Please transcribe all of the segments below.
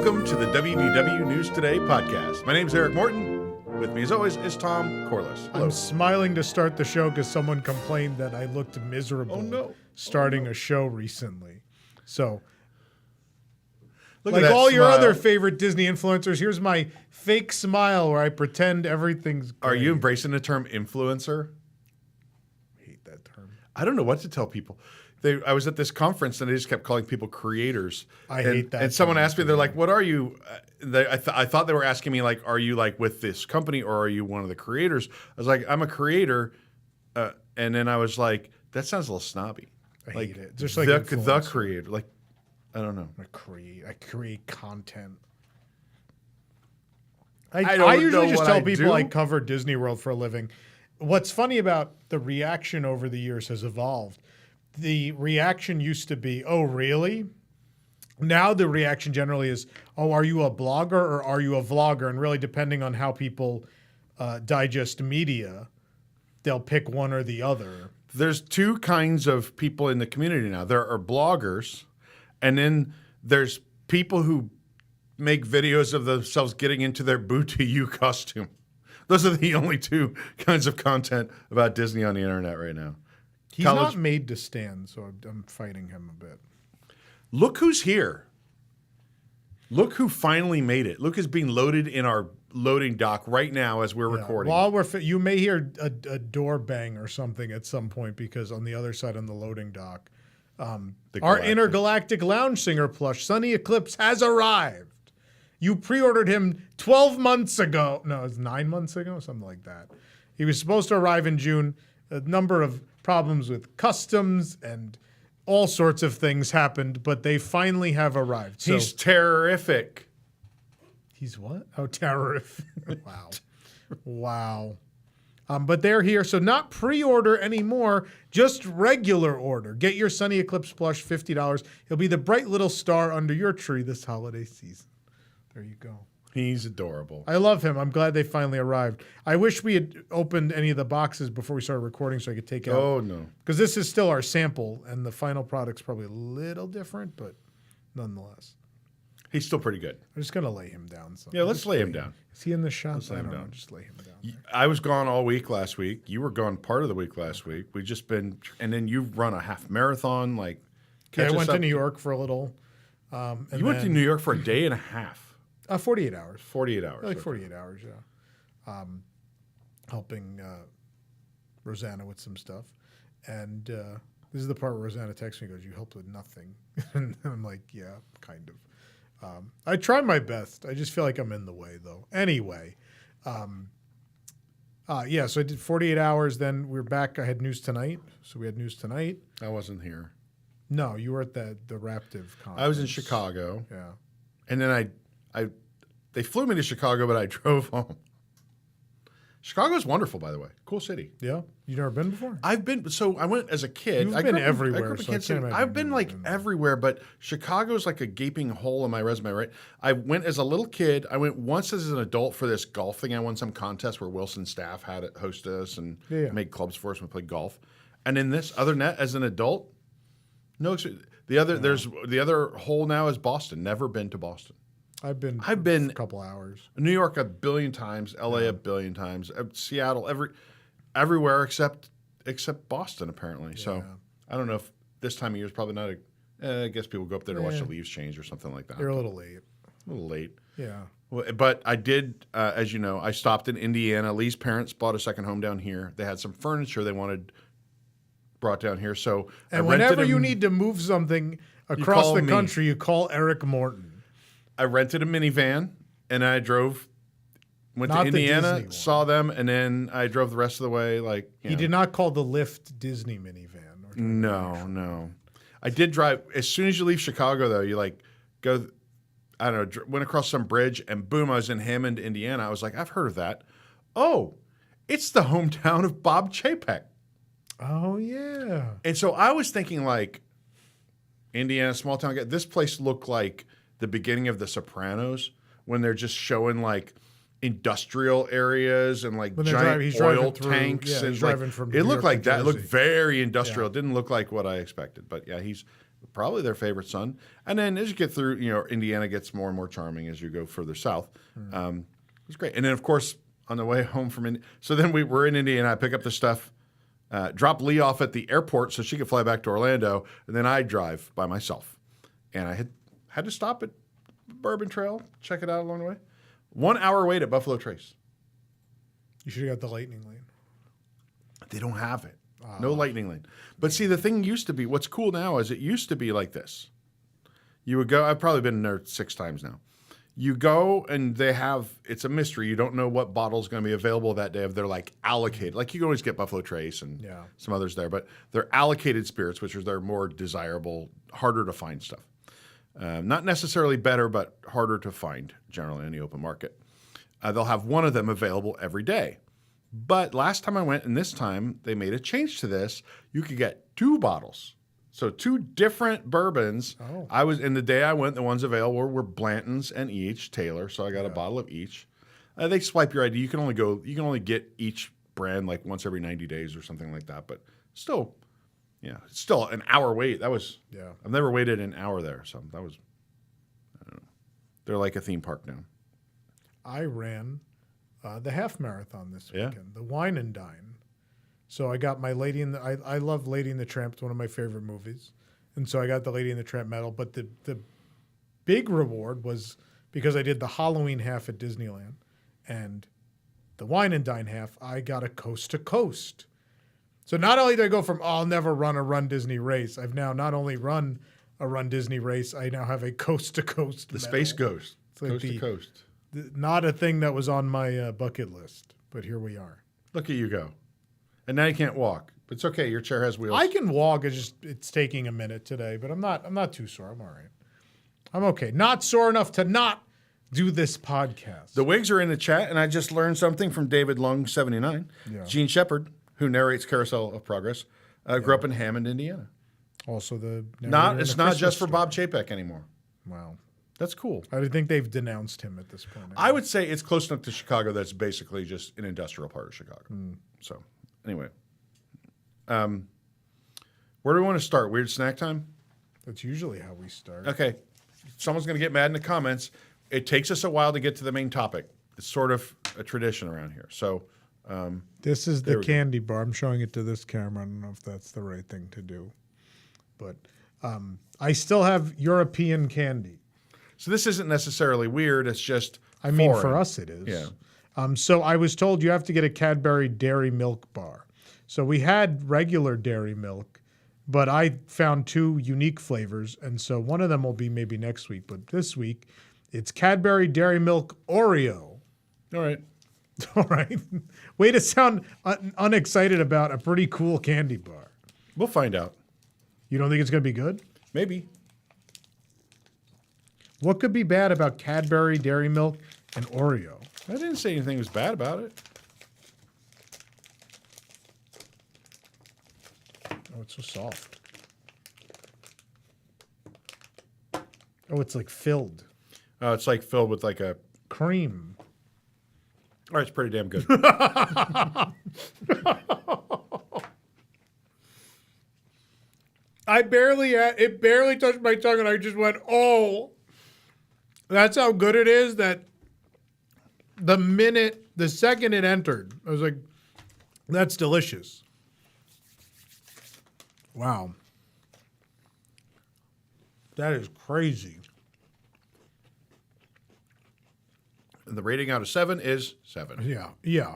Welcome to the WDW News Today Podcast. My name is Eric Morton. With me, as always, is Tom Corliss. Hello. I'm smiling to start the show because someone complained that I looked miserable starting a show recently. So, like all your other favorite Disney influencers, here's my fake smile where I pretend everything's great. Are you embracing the term influencer? I hate that term. I don't know what to tell people. I was at this conference and they just kept calling people creators. I hate that. And someone asked me, they're like, "What are you?" I thought they were asking me like, "Are you like with this company or are you one of the creators?" I was like, "I'm a creator," and then I was like, "That sounds a little snobby." I like, hate it. Just like the creator, like I don't know. I create content. I usually just tell people I cover Disney World for a living. What's funny about the reaction over the years has evolved. The reaction used to be, "Oh, really?" Now the reaction generally is, "Oh, are you a blogger or are you a vlogger?" And really, depending on how people digest media, they'll pick one or the other. There's two kinds of people in the community now. There are bloggers, and then there's people who make videos of themselves getting into their Boo to You costume. Those are the only two kinds of content about Disney on the internet right now. He's not made to stand, so I'm fighting him a bit. Look who's here. Look who finally made it. Look is being loaded in our loading dock right now as we're recording. While you may hear a door bang or something at some point because on the other side on the loading dock, our Intergalactic lounge singer plush, Sunny Eclipse, has arrived. You pre-ordered him 12 months ago. No, it was 9 months ago, something like that. He was supposed to arrive in June. A number of problems with customs and all sorts of things happened, but they finally have arrived. So, he's terrific. He's what? Oh, terrific. Wow. Wow. But they're here, so not pre-order anymore, just regular order. Get your Sunny Eclipse plush, $50. He'll be the bright little star under your tree this holiday season. There you go. He's adorable. I love him. I'm glad they finally arrived. I wish we had opened any of the boxes before we started recording so I could take out. Oh, no. Because this is still our sample, and the final product's probably a little different, but nonetheless. He's still pretty good. I'm just going to lay him down. Yeah, let's lay him down. Is he in the shot? I don't know. Just lay him down. I was gone all week last week. You were gone part of the week last week. We've just been, and then you've run a half marathon. I went to New York for a little. You went to New York for a day and a half. 48 hours. 48 hours. Like 48 hours, yeah. Helping Rosanna with some stuff. And this is the part where Rosanna texts me and goes, "You helped with nothing." And I'm like, yeah, kind of. I try my best. I just feel like I'm in the way, though. Anyway, so I did 48 hours. Then we're back. I had news tonight. So we had news tonight. I wasn't here. No, you were at the Raptive conference. I was in Chicago. Yeah. And then they flew me to Chicago, but I drove home. Chicago's wonderful, by the way. Cool city. Yeah? You've never been before? I've been. So I went as a kid. You've been everywhere. I've been everywhere, but Chicago's like a gaping hole in my resume, right? I went as a little kid. I went once as an adult for this golf thing. I won some contest where Wilson staff had it host us and made clubs for us and we played golf. And then other than that, as an adult, no. There's the other hole now is Boston. Never been to Boston. I've been for a couple hours. New York a billion times, LA a billion times, Seattle everywhere except Boston apparently. Yeah. So I don't know if this time of year is probably not I guess people go up there to watch the leaves change or something like that. You're a little late. A little late. Yeah. Well, but I did, as you know, I stopped in Indiana. Lee's parents bought a second home down here. They had some furniture they wanted brought down here. So whenever you need to move something across the country, you call Eric Morton. I rented a minivan, and I went to Indiana, saw them, and then I drove the rest of the way. He did not call the Lyft Disney minivan. No. I did drive. As soon as you leave Chicago, though, you go, I don't know, went across some bridge, and boom, I was in Hammond, Indiana. I was like, I've heard of that. Oh, it's the hometown of Bob Chapek. Oh, yeah. And so I was thinking Indiana, small town. This place looked like the beginning of The Sopranos when they're just showing industrial areas and giant oil tanks. Yeah, and driving from it looked like that. It looked Jersey. very industrial. It didn't look like what I expected. But yeah, probably their favorite son. And then as you get through, Indiana gets more and more charming as you go further south. It was great. And then, of course, on the way home from Indiana, so then we were in Indiana. I pick up the stuff, drop Lee off at the airport so she could fly back to Orlando, and then I drive by myself. And I had to stop at Bourbon Trail, check it out along the way. 1 hour wait at Buffalo Trace. You should have got the lightning lane. They don't have it. No lightning lane. But see, the thing used to be, what's cool now is it used to be like this. You would go, I've probably been there 6 times now. You go and it's a mystery. You don't know what bottle's going to be available that day. They're like allocated. Like you can always get Buffalo Trace and some others there, but they're allocated spirits, which are their more desirable, harder to find stuff. Not necessarily better, but harder to find generally in the open market. They'll have one of them available every day. But last time I went, and this time they made a change to this. You could get 2 bottles. So 2 different bourbons. Oh. In the day I went, the ones available were Blanton's and each Taylor. So I got a bottle of each. They swipe your ID. You can only get each brand like once every 90 days or something like that. But still, it's still an hour wait. That was, I've never waited an hour there. So that was, I don't know. They're like a theme park now. I ran the half marathon this weekend, the Wine and Dine. So I got my I love Lady and the Tramp. It's one of my favorite movies. And so I got the Lady and the Tramp medal. But the big reward was because I did the Halloween half at Disneyland and the Wine and Dine half, I got a coast to coast. So not only did I go from, I'll never run a Run Disney race, I've now not only run a Run Disney race, I now have a coast to coast The medal. Space Ghost. It's like Coast to coast. Not a thing that was on my bucket list, but here we are. Look at you go. And now you can't walk. But it's okay. Your chair has wheels. I can walk. It's taking a minute today, but I'm not too sore. I'm all right. I'm okay. Not sore enough to not do this podcast. The WIGS are in the chat, and I just learned something from David Lung, 79. Yeah. Gene Shepard, who narrates Carousel of Progress, grew up in Hammond, Indiana. Also It's not just for Bob Chapek anymore. Wow. That's cool. I think they've denounced him at this point. I would say it's close enough to Chicago that's basically just an industrial part of Chicago. So, anyway. Where do we want to start? Weird snack time? That's usually how we start. Okay. Someone's going to get mad in the comments. It takes us a while to get to the main topic. It's sort of a tradition around here. So, this is the candy bar. I'm showing it to this camera. I don't know if that's the right thing to do. But I still have European candy. So this isn't necessarily weird. It's just foreign. For us it is. Yeah. So I was told you have to get a Cadbury Dairy Milk bar. So we had regular dairy milk, but I found 2 unique flavors. And so one of them will be maybe next week. But this week, it's Cadbury Dairy Milk Oreo. All right. All right. Way to sound unexcited about a pretty cool candy bar. We'll find out. You don't think it's going to be good? Maybe. What could be bad about Cadbury Dairy Milk and Oreo? I didn't say anything was bad about it. Oh, it's so soft. Oh, it's like filled. It's like filled with like a cream. All right, it's pretty damn good. It barely touched my tongue, and I just went, oh. That's how good it is that the second it entered, I was like, that's delicious. Wow. That is crazy. And the rating out of 7 is 7. Yeah.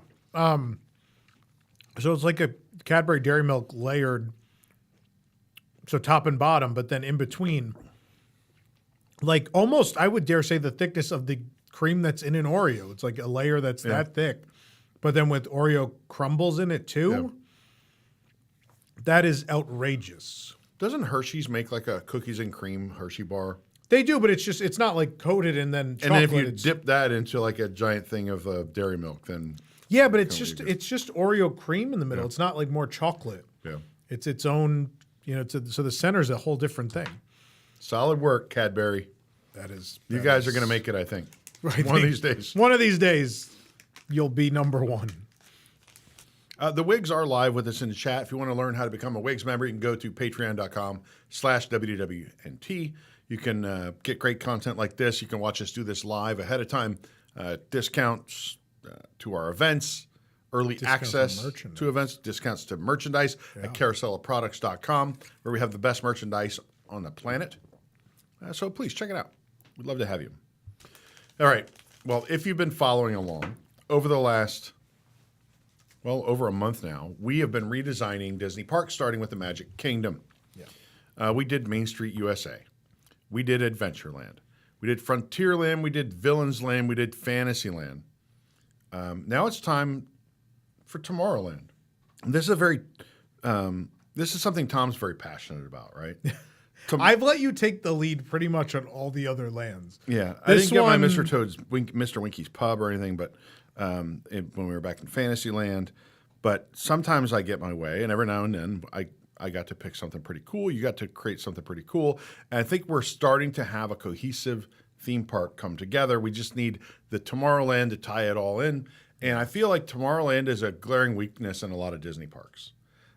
So it's like a Cadbury Dairy Milk layered, so top and bottom, but then in between, like almost, I would dare say, the thickness of the cream that's in an Oreo. It's like a layer that's that thick, but then with Oreo crumbles in it too. Yeah. That is outrageous. Doesn't Hershey's make like a cookies and cream Hershey bar? They do, but it's not like coated and then chocolate. And then if you dip that into like a giant thing of dairy milk, then yeah, but it's just Oreo cream in the middle. Yeah. It's not like more chocolate. Yeah, it's its own. So the center's a whole different thing. Solid work, Cadbury. You guys are going to make it, I think. Right. One of these days. One of these days, you'll be number one. The WIGS are live with us in the chat. If you want to learn how to become a WIGS member, you can go to patreon.com/WDWNT. You can get great content like this. You can watch us do this live ahead of time. Discounts to our events, early access to events, discounts to merchandise at carouselofproducts.com, where we have the best merchandise on the planet. So please check it out. We'd love to have you. All right. Well, if you've been following along over the last, over a month now, we have been redesigning Disney parks, starting with the Magic Kingdom. Yeah. We did Main Street USA. We did Adventureland. We did Frontierland. We did Villains Land. We did Fantasyland. Now it's time for Tomorrowland. This is something Tom's very passionate about, right? I've let you take the lead pretty much on all the other lands. Yeah, I didn't get my Mr. Winky's Pub or anything, but when we were back in Fantasyland. But sometimes I get my way, and every now and then I got to pick something pretty cool. You got to create something pretty cool. And I think we're starting to have a cohesive theme park come together. We just need the Tomorrowland to tie it all in. And I feel like Tomorrowland is a glaring weakness in a lot of Disney parks.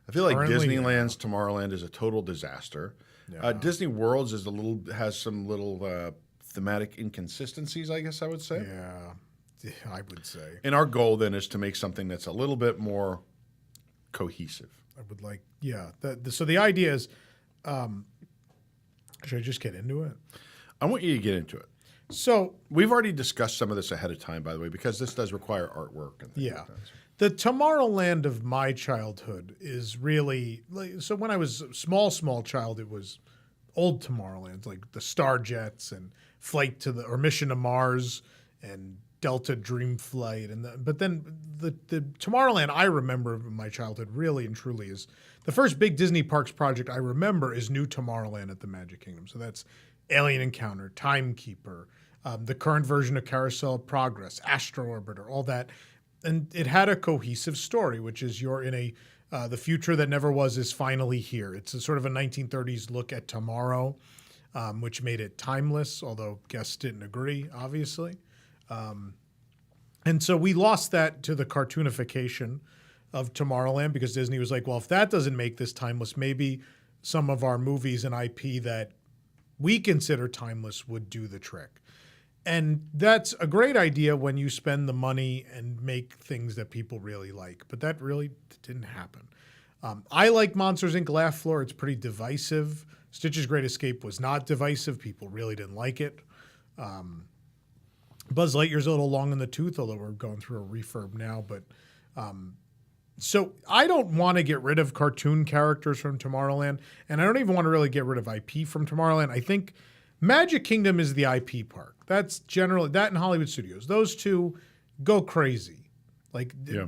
I feel like Disneyland's Tomorrowland is a total disaster. Yeah. Disney World's has some little thematic inconsistencies, I guess I would say. Yeah, I would say. And our goal then is to make something that's a little bit more cohesive. I would like, so the idea is, should I just get into it? I want you to get into it. So we've already discussed some of this ahead of time, by the way, because this does require artwork and things like that. The Tomorrowland of my childhood is really so. When I was a small child, it was old Tomorrowland, like the Star Jets and Mission to Mars and Delta Dream Flight, but then the Tomorrowland I remember of my childhood really and truly is the first big Disney Parks project I remember is New Tomorrowland at the Magic Kingdom. So that's Alien Encounter, Timekeeper, the current version of Carousel of Progress, Astro Orbiter, all that. And it had a cohesive story, which is you're in the future that never was is finally here. It's a sort of a 1930s look at tomorrow, which made it timeless, although guests didn't agree, obviously. And so we lost that to the cartoonification of Tomorrowland because Disney was like, well, if that doesn't make this timeless, maybe some of our movies and IP that we consider timeless would do the trick. And that's a great idea when you spend the money and make things that people really like. But that really didn't happen. I like Monsters, Inc. Laugh Floor. It's pretty divisive. Stitch's Great Escape was not divisive. People really didn't like it. Buzz Lightyear's a little long in the tooth, although we're going through a refurb now. But so I don't want to get rid of cartoon characters from Tomorrowland. And I don't even want to really get rid of IP from Tomorrowland. I think Magic Kingdom is the IP park. That's generally that and Hollywood Studios. Those two go crazy.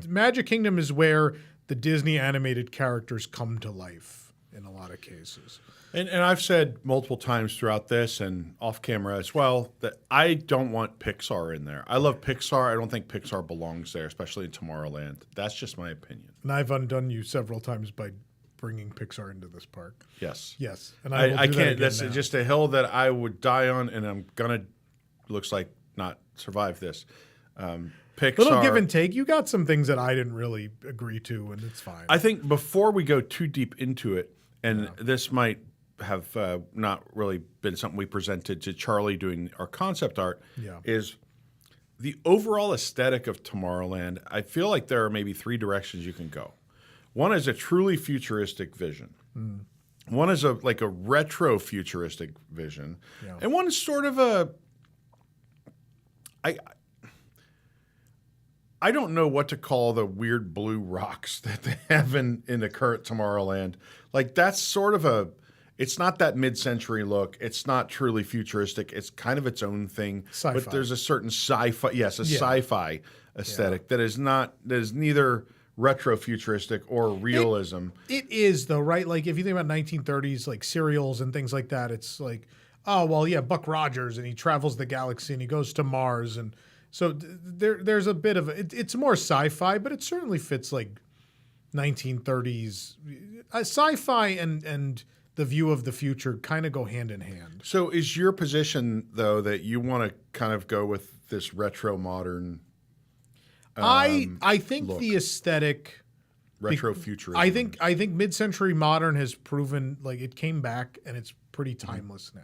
Magic Kingdom is where the Disney animated characters come to life in a lot of cases. And I've said multiple times throughout this and off camera as well that I don't want Pixar in there. I love Pixar. I don't think Pixar belongs there, especially in Tomorrowland. That's just my opinion. And I've undone you several times by bringing Pixar into this park. Yes. And I can't. That's just a hill that I would die on, and I'm gonna. Looks like not survive this. Pixar. Little give and take. You got some things that I didn't really agree to, and it's fine. I think before we go too deep into it, and this might have not really been something we presented to Charlie doing our concept art, is the overall aesthetic of Tomorrowland. I feel like there are maybe three directions you can go. One is a truly futuristic vision. One is a retro futuristic vision, and one is sort of a. I don't know what to call the weird blue rocks that they have in the current Tomorrowland. Like that's sort of a. It's not that mid-century look. It's not truly futuristic. It's kind of its own thing. Sci-fi. But there's a certain sci-fi aesthetic that is neither retro-futuristic or realism. It is, though, right? Like, if you think about 1930s, like, serials and things like that, it's like, oh, well, yeah, Buck Rogers, and he travels the galaxy, and he goes to Mars. And so there's a bit of it's more sci-fi, but it certainly fits, like, 1930s. Sci-fi and the view of the future kind of go hand in hand. So is your position, though, that you want to kind of go with this retro modern I think look? The aesthetic Retrofuturism. I think mid-century modern has proven like it came back and it's pretty timeless now.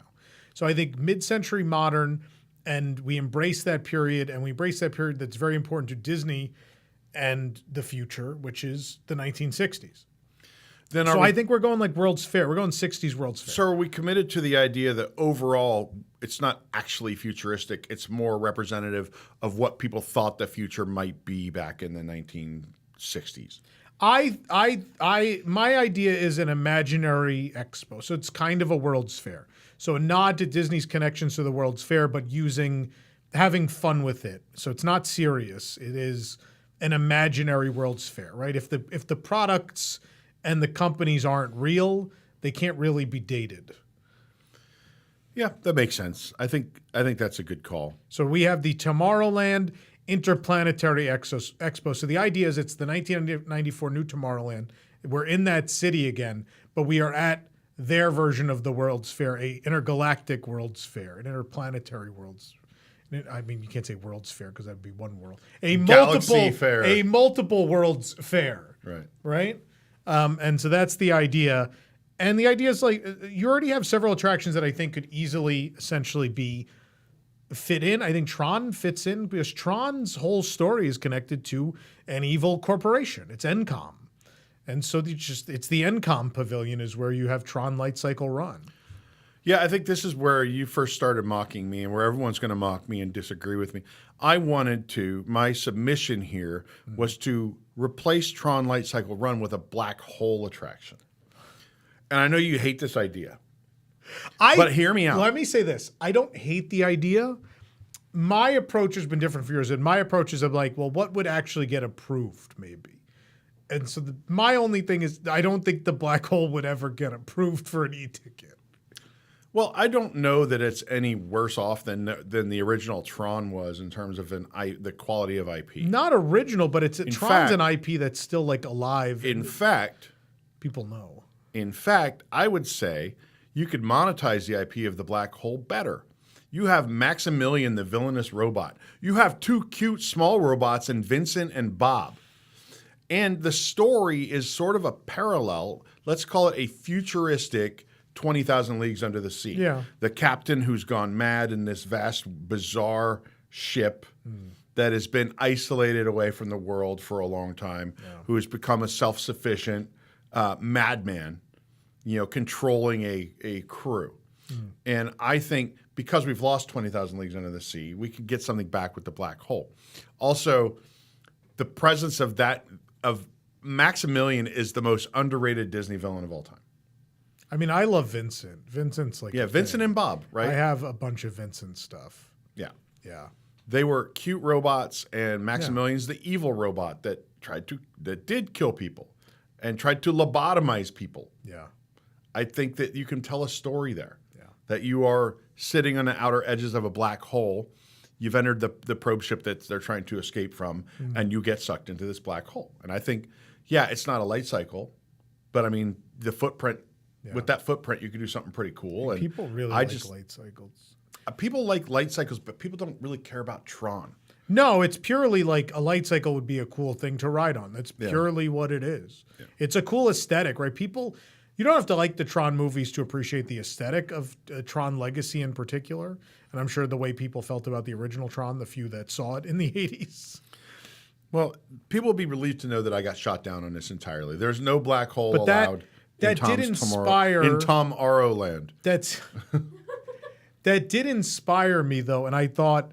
So I think mid-century modern, and we embrace that period, and we embrace that period that's very important to Disney and the future, which is the 1960s. I think we're going like World's Fair. We're going 60s World's Fair. So are we committed to the idea that overall it's not actually futuristic, it's more representative of what people thought the future might be back in the 1960s? My idea is an imaginary expo. So it's kind of a World's Fair. So a nod to Disney's connections to the World's Fair, but having fun with it. So it's not serious. It is an imaginary World's Fair, right? If the products and the companies aren't real, they can't really be dated. Yeah, that makes sense. I think that's a good call. So we have the Tomorrowland Interplanetary Expo. So the idea is it's the 1994 new Tomorrowland. We're in that city again, but we are at their version of the World's Fair, a intergalactic World's Fair, an interplanetary World's. I mean, you can't say World's Fair because that'd be one world. Galaxy Fair. A multiple World's Fair. Right. And so that's the idea. And the idea is like you already have several attractions that I think could easily essentially fit in. I think Tron fits in because Tron's whole story is connected to an evil corporation. It's Encom. And so it's the Encom Pavilion is where you have Tron Light Cycle Run. Yeah, I think this is where you first started mocking me and where everyone's going to mock me and disagree with me. My submission here was to replace Tron Light Cycle Run with a black hole attraction. And I know you hate this idea, but hear me out. Let me say this. I don't hate the idea. My approach has been different for yours. And my approach is I'm like, well, what would actually get approved maybe? And so my only thing is I don't think the black hole would ever get approved for an e-ticket. Well, I don't know that it's any worse off than the original Tron was in terms of the quality of IP. Not original, but Tron's an IP that's still like alive. In fact, people know. In fact, I would say you could monetize the IP of the black hole better. You have Maximilian, the villainous robot. You have two cute small robots in Vincent and Bob. And the story is sort of a parallel. Let's call it a futuristic 20,000 Leagues Under the Sea. Yeah. The captain who's gone mad in this vast, bizarre ship that has been isolated away from the world for a long time, who has become a self-sufficient madman, controlling a crew. And I think because we've lost 20,000 Leagues Under the Sea, we could get something back with the black hole. Also, the presence of Maximilian is the most underrated Disney villain of all time. I mean, I love Vincent. Vincent's like Vincent and Bob, right? I have a bunch of Vincent stuff. Yeah. Yeah. They were cute robots, and Maximilian's the evil robot that did kill people and tried to lobotomize people. Yeah. I think that you can tell a story there. Yeah. That you are sitting on the outer edges of a black hole. You've entered the probe ship that they're trying to escape from, and you get sucked into this black hole. And I think, it's not a light cycle, but I mean, the footprint, with that footprint, you could do something pretty cool. And people really like light cycles. People like light cycles, but people don't really care about Tron. No, it's purely like a light cycle would be a cool thing to ride on. That's purely what it is. Yeah. It's a cool aesthetic, right? You don't have to like the Tron movies to appreciate the aesthetic of Tron Legacy in particular. And I'm sure the way people felt about the original Tron, the few that saw it in the 80s. Well, people will be relieved to know that I got shot down on this entirely. There's no black hole allowed in Tomorrowland. That did inspire me, though. And I thought,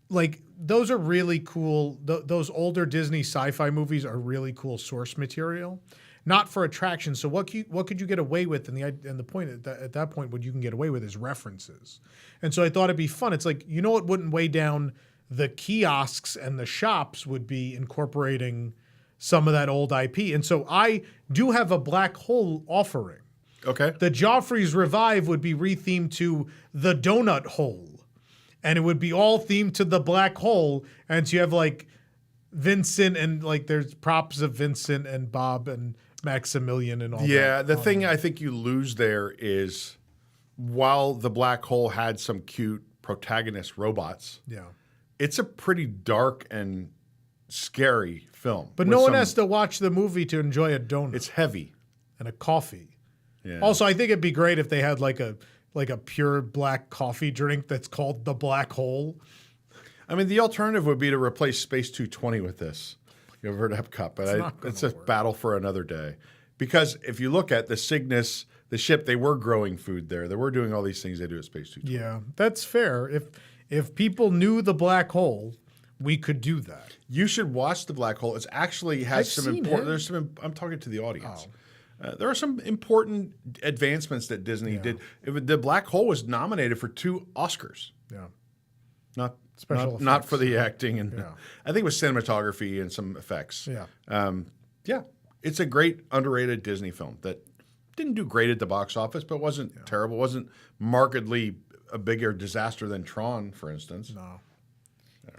like, those are really cool. Those older Disney sci-fi movies are really cool source material. Not for attraction. So what could you get away with? And the point at that point, what you can get away with is references. And so I thought it'd be fun. It's like, what wouldn't weigh down the kiosks and the shops would be incorporating some of that old IP. And so I do have a black hole offering. Okay. The Joffrey's Revive would be rethemed to the Donut Hole. And it would be all themed to the black hole. And so you have like Vincent and like there's props of Vincent and Bob and Maximilian and all that. Yeah, the thing I think you lose there is while the black hole had some cute protagonist robots, yeah, it's a pretty dark and scary film. But no one has to watch the movie to enjoy a donut. It's heavy. And a coffee. Yeah. Also, I think it'd be great if they had like a pure black coffee drink that's called the Black Hole. I mean, the alternative would be to replace Space 220 with this. You ever heard of Epcot? But it's a battle for another day. Because if you look at the Cygnus, the ship, they were growing food there. They were doing all these things they do at Space 220. Yeah, that's fair. If people knew the Black Hole, we could do that. You should watch the Black Hole. It's actually has some important. There's some. I'm talking to the audience. There are some important advancements that Disney did. The Black Hole was nominated for 2 Oscars. Yeah, not for the acting, and I think it was cinematography and some effects. Yeah, it's a great underrated Disney film that didn't do great at the box office, but wasn't terrible. Wasn't markedly a bigger disaster than Tron, for instance. No.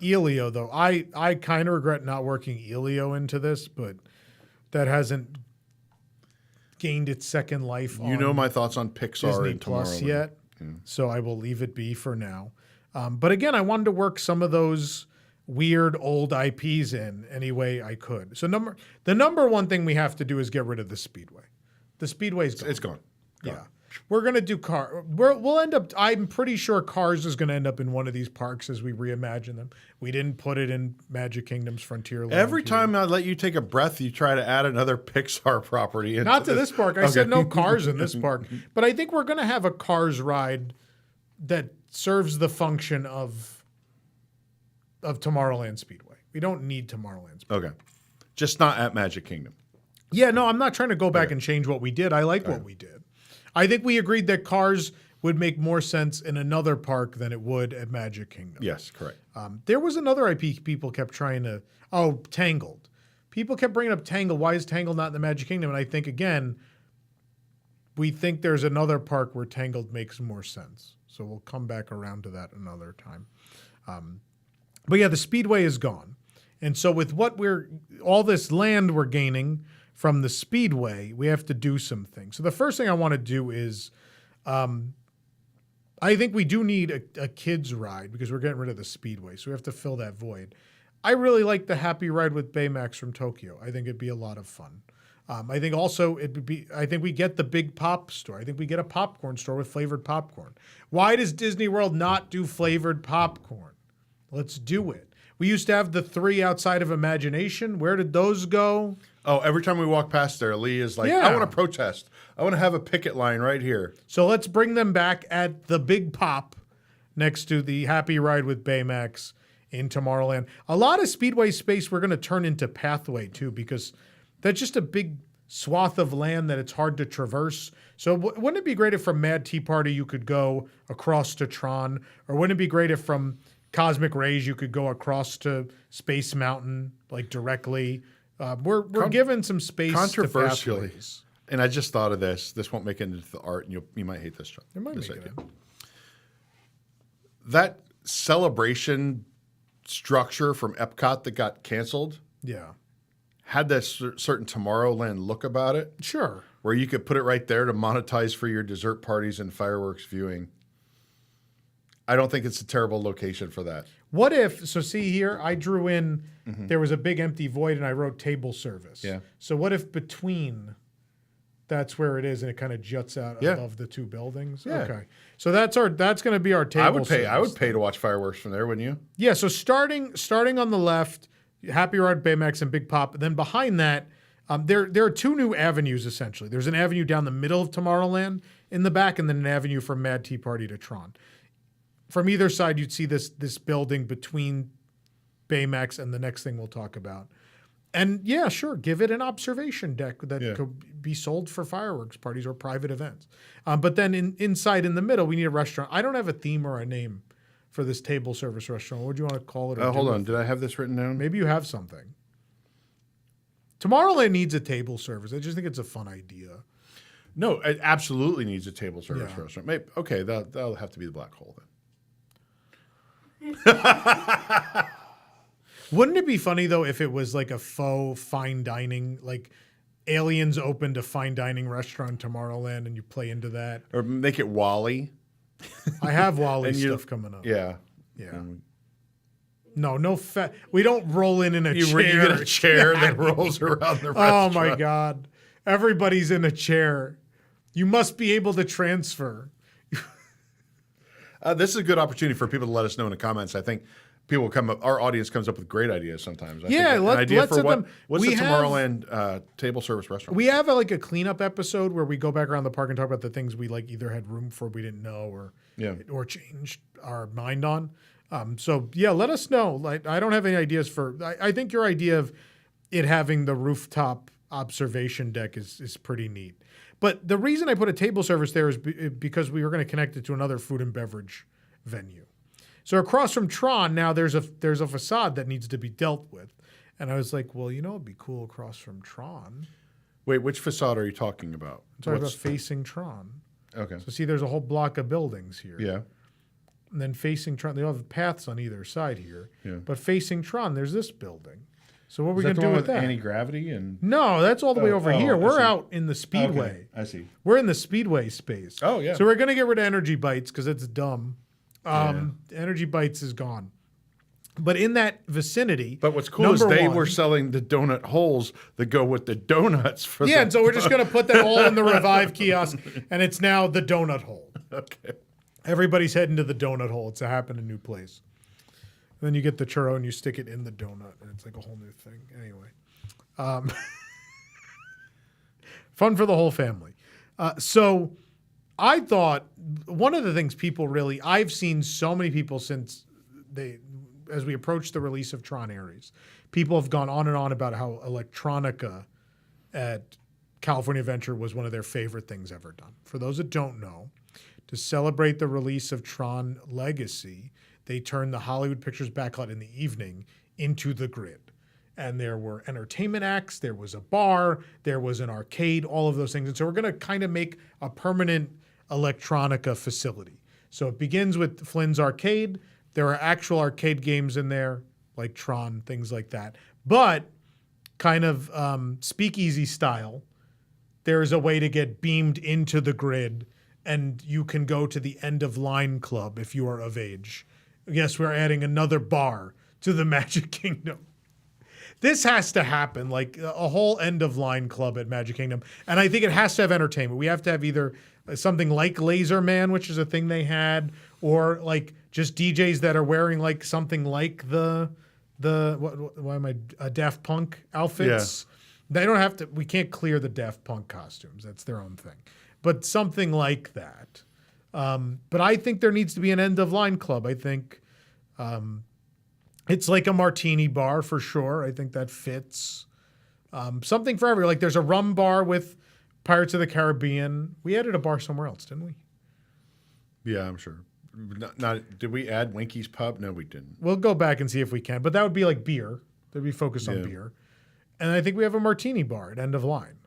Elio, though, I kind of regret not working Elio into this, but that hasn't gained its second life. You know my thoughts on Pixar Disney and Plus Tomorrowland yet, so I will leave it be for now. But again, I wanted to work some of those weird old IPs in any way I could. So the number one thing we have to do is get rid of the Speedway. The Speedway's gone. It's gone. Yeah. We're going to do we'll end up, I'm pretty sure Cars is going to end up in one of these parks as we reimagine them. We didn't put it in Magic Kingdom's Frontierland. Every time I let you take a breath, you try to add another Pixar property into Not to this park. I said no Cars in this park. But I think we're going to have a Cars ride that serves the function of Tomorrowland Speedway. We don't need Tomorrowland Speedway. Okay. Just not at Magic Kingdom. Yeah, no, I'm not trying to go back and change what we did. I like what we did. I think we agreed that Cars would make more sense in another park than it would at Magic Kingdom. Yes, correct. There was another IP people kept trying to, Tangled. People kept bringing up Tangled. Why is Tangled not in the Magic Kingdom? And I think, again, we think there's another park where Tangled makes more sense. So we'll come back around to that another time. But yeah, the Speedway is gone. And so with all this land we're gaining from the Speedway, we have to do some things. So the first thing I want to do is, I think we do need a kids ride because we're getting rid of the Speedway. So we have to fill that void. I really like the Happy Ride with Baymax from Tokyo. I think it'd be a lot of fun. I think also I think we get the Big Pop store. I think we get a popcorn store with flavored popcorn. Why does Disney World not do flavored popcorn? Let's do it. We used to have the 3 outside of Imagination. Where did those go? Oh, every time we walk past there, Lee is like, I want to protest. I want to have a picket line right here. So let's bring them back at the Big Pop next to the Happy Ride with Baymax in Tomorrowland. A lot of Speedway space we're going to turn into Pathway too, because that's just a big swath of land that it's hard to traverse. So wouldn't it be great if from Mad Tea Party you could go across to Tron? Or wouldn't it be great if from Cosmic Rays you could go across to Space Mountain, like directly? We're given some space controversially, to pathways. And I just thought of this. This won't make it into the art, and you might hate this, Chuck. It might make it in. That celebration structure from Epcot that got canceled had that certain Tomorrowland look about it. Sure. Where you could put it right there to monetize for your dessert parties and fireworks viewing. I don't think it's a terrible location for that. What if, so see here, I drew in, there was a big empty void and I wrote table service. Yeah. So what if between, that's where it is and it kind of juts out above the 2 buildings? Yeah. Okay. So that's going to be our table service. I would pay to watch fireworks from there, wouldn't you? Yeah. So starting on the left, Happy Ride, Baymax, and Big Pop. And then behind that, there are 2 new avenues essentially. There's an avenue down the middle of Tomorrowland in the back, and then an avenue from Mad Tea Party to Tron. From either side, you'd see this building between Baymax and the next thing we'll talk about. And yeah, sure, give it an observation deck that could be sold for fireworks parties or private events. But then inside in the middle, we need a restaurant. I don't have a theme or a name for this table service restaurant. What do you want to call it? Hold on. Did I have this written down? Maybe you have something. Tomorrowland needs a table service. I just think it's a fun idea. No, it absolutely needs a table service restaurant. Maybe, okay, that'll have to be the Black Hole then. Wouldn't it be funny though if it was like a faux fine dining, like Aliens opened a fine dining restaurant in Tomorrowland and you play into that? Or make it Wally. I have Wally stuff coming up. Yeah. Yeah. No fat. We don't roll in a chair. You get a chair that rolls around the restaurant. Oh my God. Everybody's in a chair. You must be able to transfer. This is a good opportunity for people to let us know in the comments. I think people come up, our audience comes up with great ideas sometimes. Let's for them. What's the Tomorrowland table service restaurant? We have a cleanup episode where we go back around the park and talk about the things we either had room for we didn't know or changed our mind on. Let us know. I don't have any ideas for. I think your idea of it having the rooftop observation deck is pretty neat. But the reason I put a table service there is because we were going to connect it to another food and beverage venue. So across from Tron now there's a facade that needs to be dealt with, and I was like, well, it'd be cool across from Tron. Wait, which facade are you talking about? I'm talking about facing Tron. Okay. So see, there's a whole block of buildings here. Yeah. And then facing Tron, they all have paths on either side here. Yeah. But facing Tron, there's this building. So what are we going to do with that? Anti-gravity and no, that's all the way over here. We're out in the Speedway. Okay, I see. We're in the Speedway space. Oh yeah. So we're going to get rid of Energy Bites because it's dumb. Energy Bites is gone. But in that vicinity, but what's cool is they were selling the donut holes that go with the donuts for and so we're just going to put that all in the Revive kiosk, and it's now the donut hole. Okay. Everybody's heading to the donut hole. It's a new place. And then you get the churro and you stick it in the donut, and it's like a whole new thing. Anyway, fun for the whole family. So I thought one of the things I've seen so many people as we approach the release of Tron Ares, people have gone on and on about how Electronica at California Adventure was one of their favorite things ever done. For those that don't know, to celebrate the release of Tron Legacy, they turned the Hollywood Pictures backlot in the evening into the grid. And there were entertainment acts, there was a bar, there was an arcade, all of those things. And so we're going to kind of make a permanent Electronica facility. So it begins with Flynn's Arcade. There are actual arcade games in there, like Tron, things like that. But kind of speakeasy style, there's a way to get beamed into the grid, and you can go to the End of Line Club if you are of age. Yes, we're adding another bar to the Magic Kingdom. This has to happen, like a whole End of Line Club at Magic Kingdom. And I think it has to have entertainment. We have to have either something like Laser Man, which is a thing they had, or like just DJs that are wearing like something like the Daft Punk outfits. Yeah. They don't have to, we can't clear the Daft Punk costumes. That's their own thing. But something like that. But I think there needs to be an End of Line Club. I think it's like a martini bar for sure. I think that fits. Something for everyone. Like there's a rum bar with Pirates of the Caribbean. We added a bar somewhere else, didn't we? Yeah, I'm sure. Did we add Winky's Pub? No, we didn't. We'll go back and see if we can. But that would be like beer. They'd be focused on beer. And I think we have a martini bar at End of Line.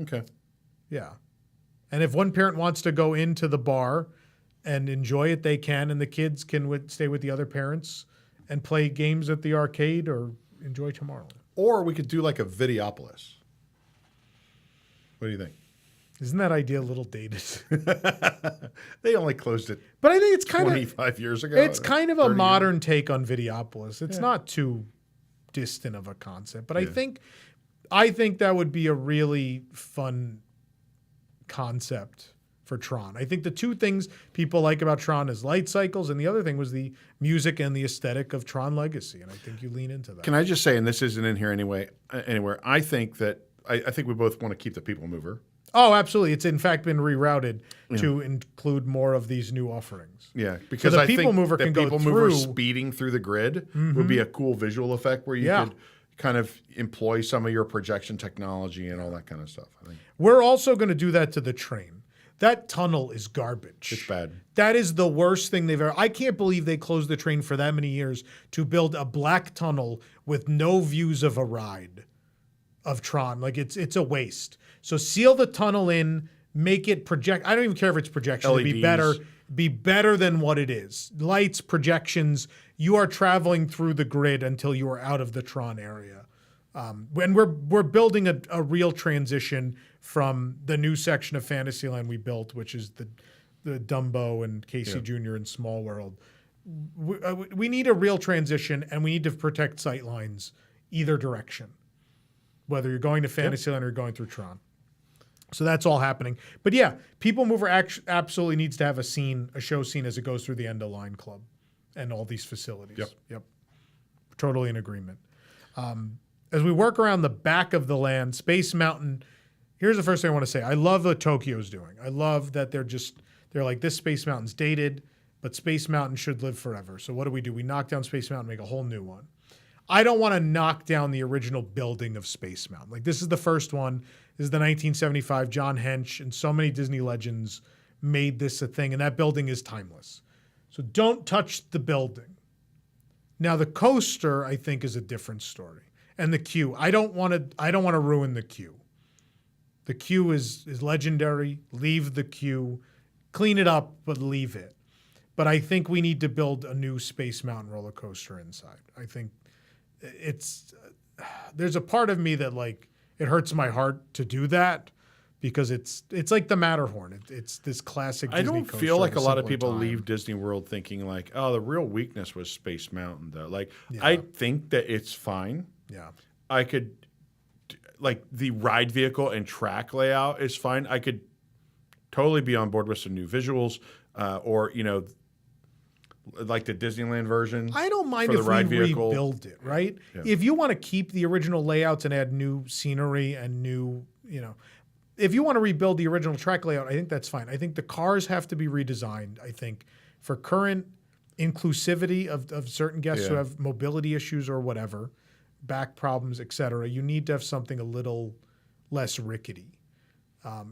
Okay. Yeah. And if one parent wants to go into the bar and enjoy it, they can. And the kids can stay with the other parents and play games at the arcade or enjoy Tomorrowland. Or we could do like a Videopolis. What do you think? Isn't that idea a little dated? They only closed it but I think it's kind 25 years ago. It's kind of a modern take on Videopolis. It's not too distant of a concept. But I think that would be a really fun concept for Tron. I think the two things people like about Tron is light cycles, and the other thing was the music and the aesthetic of Tron Legacy, and I think you lean into that. Can I just say, and this isn't in here anywhere, I think we both want to keep the People Mover. Oh, absolutely. It's in fact been rerouted to include more of these new offerings. Yeah, because so I think the People Mover speeding through the grid would be a cool visual effect where you could kind of employ some of your projection technology and all that kind of stuff. I think we're also going to do that to the train. That tunnel is garbage. It's bad. That is the worst thing they've ever. I can't believe they closed the train for that many years to build a black tunnel with no views of a ride of Tron. Like it's a waste. So seal the tunnel in, make it project. I don't even care if it's projection. LEDs. Be better than what it is. Lights, projections. You are traveling through the grid until you are out of the Tron area. And we're building a real transition from the new section of Fantasyland we built, which is the Dumbo and Casey Jr. and Small World, we need a real transition, and we need to protect sight lines either direction, whether you're going to Fantasyland or going through Tron. So that's all happening. But yeah, People Mover absolutely needs to have a show scene as it goes through the End of Line Club and all these facilities. Yep. Totally in agreement. As we work around the back of the land, Space Mountain, here's the first thing I want to say. I love what Tokyo's doing. I love that they're like, this Space Mountain's dated, but Space Mountain should live forever. So what do? We knock down Space Mountain, make a whole new one. I don't want to knock down the original building of Space Mountain. Like, this is the first one. This is the 1975. John Hench and so many Disney legends made this a thing, and that building is timeless. So don't touch the building. Now, the coaster, I think, is a different story. And the queue. I don't want to ruin the queue. The queue is legendary. Leave the queue. Clean it up, but leave it. But I think we need to build a new Space Mountain roller coaster inside. I think there's a part of me that, like, it hurts my heart to do that because it's like the Matterhorn. It's this classic Disney I don't coaster feel like a lot of simpler people time. leave Disney World thinking like, oh, the real weakness was Space Mountain, though. Like, I think that it's fine. Yeah. I could, like, the ride vehicle and track layout is fine. I could totally be on board with some new visuals or, like the Disneyland version. I don't mind if we rebuild it, right? Yeah. If you want to keep the original layouts and add new scenery and new, if you want to rebuild the original track layout, I think that's fine. I think the cars have to be redesigned, I think, for current inclusivity of certain guests who have mobility issues or whatever, back problems, et cetera. You need to have something a little less rickety.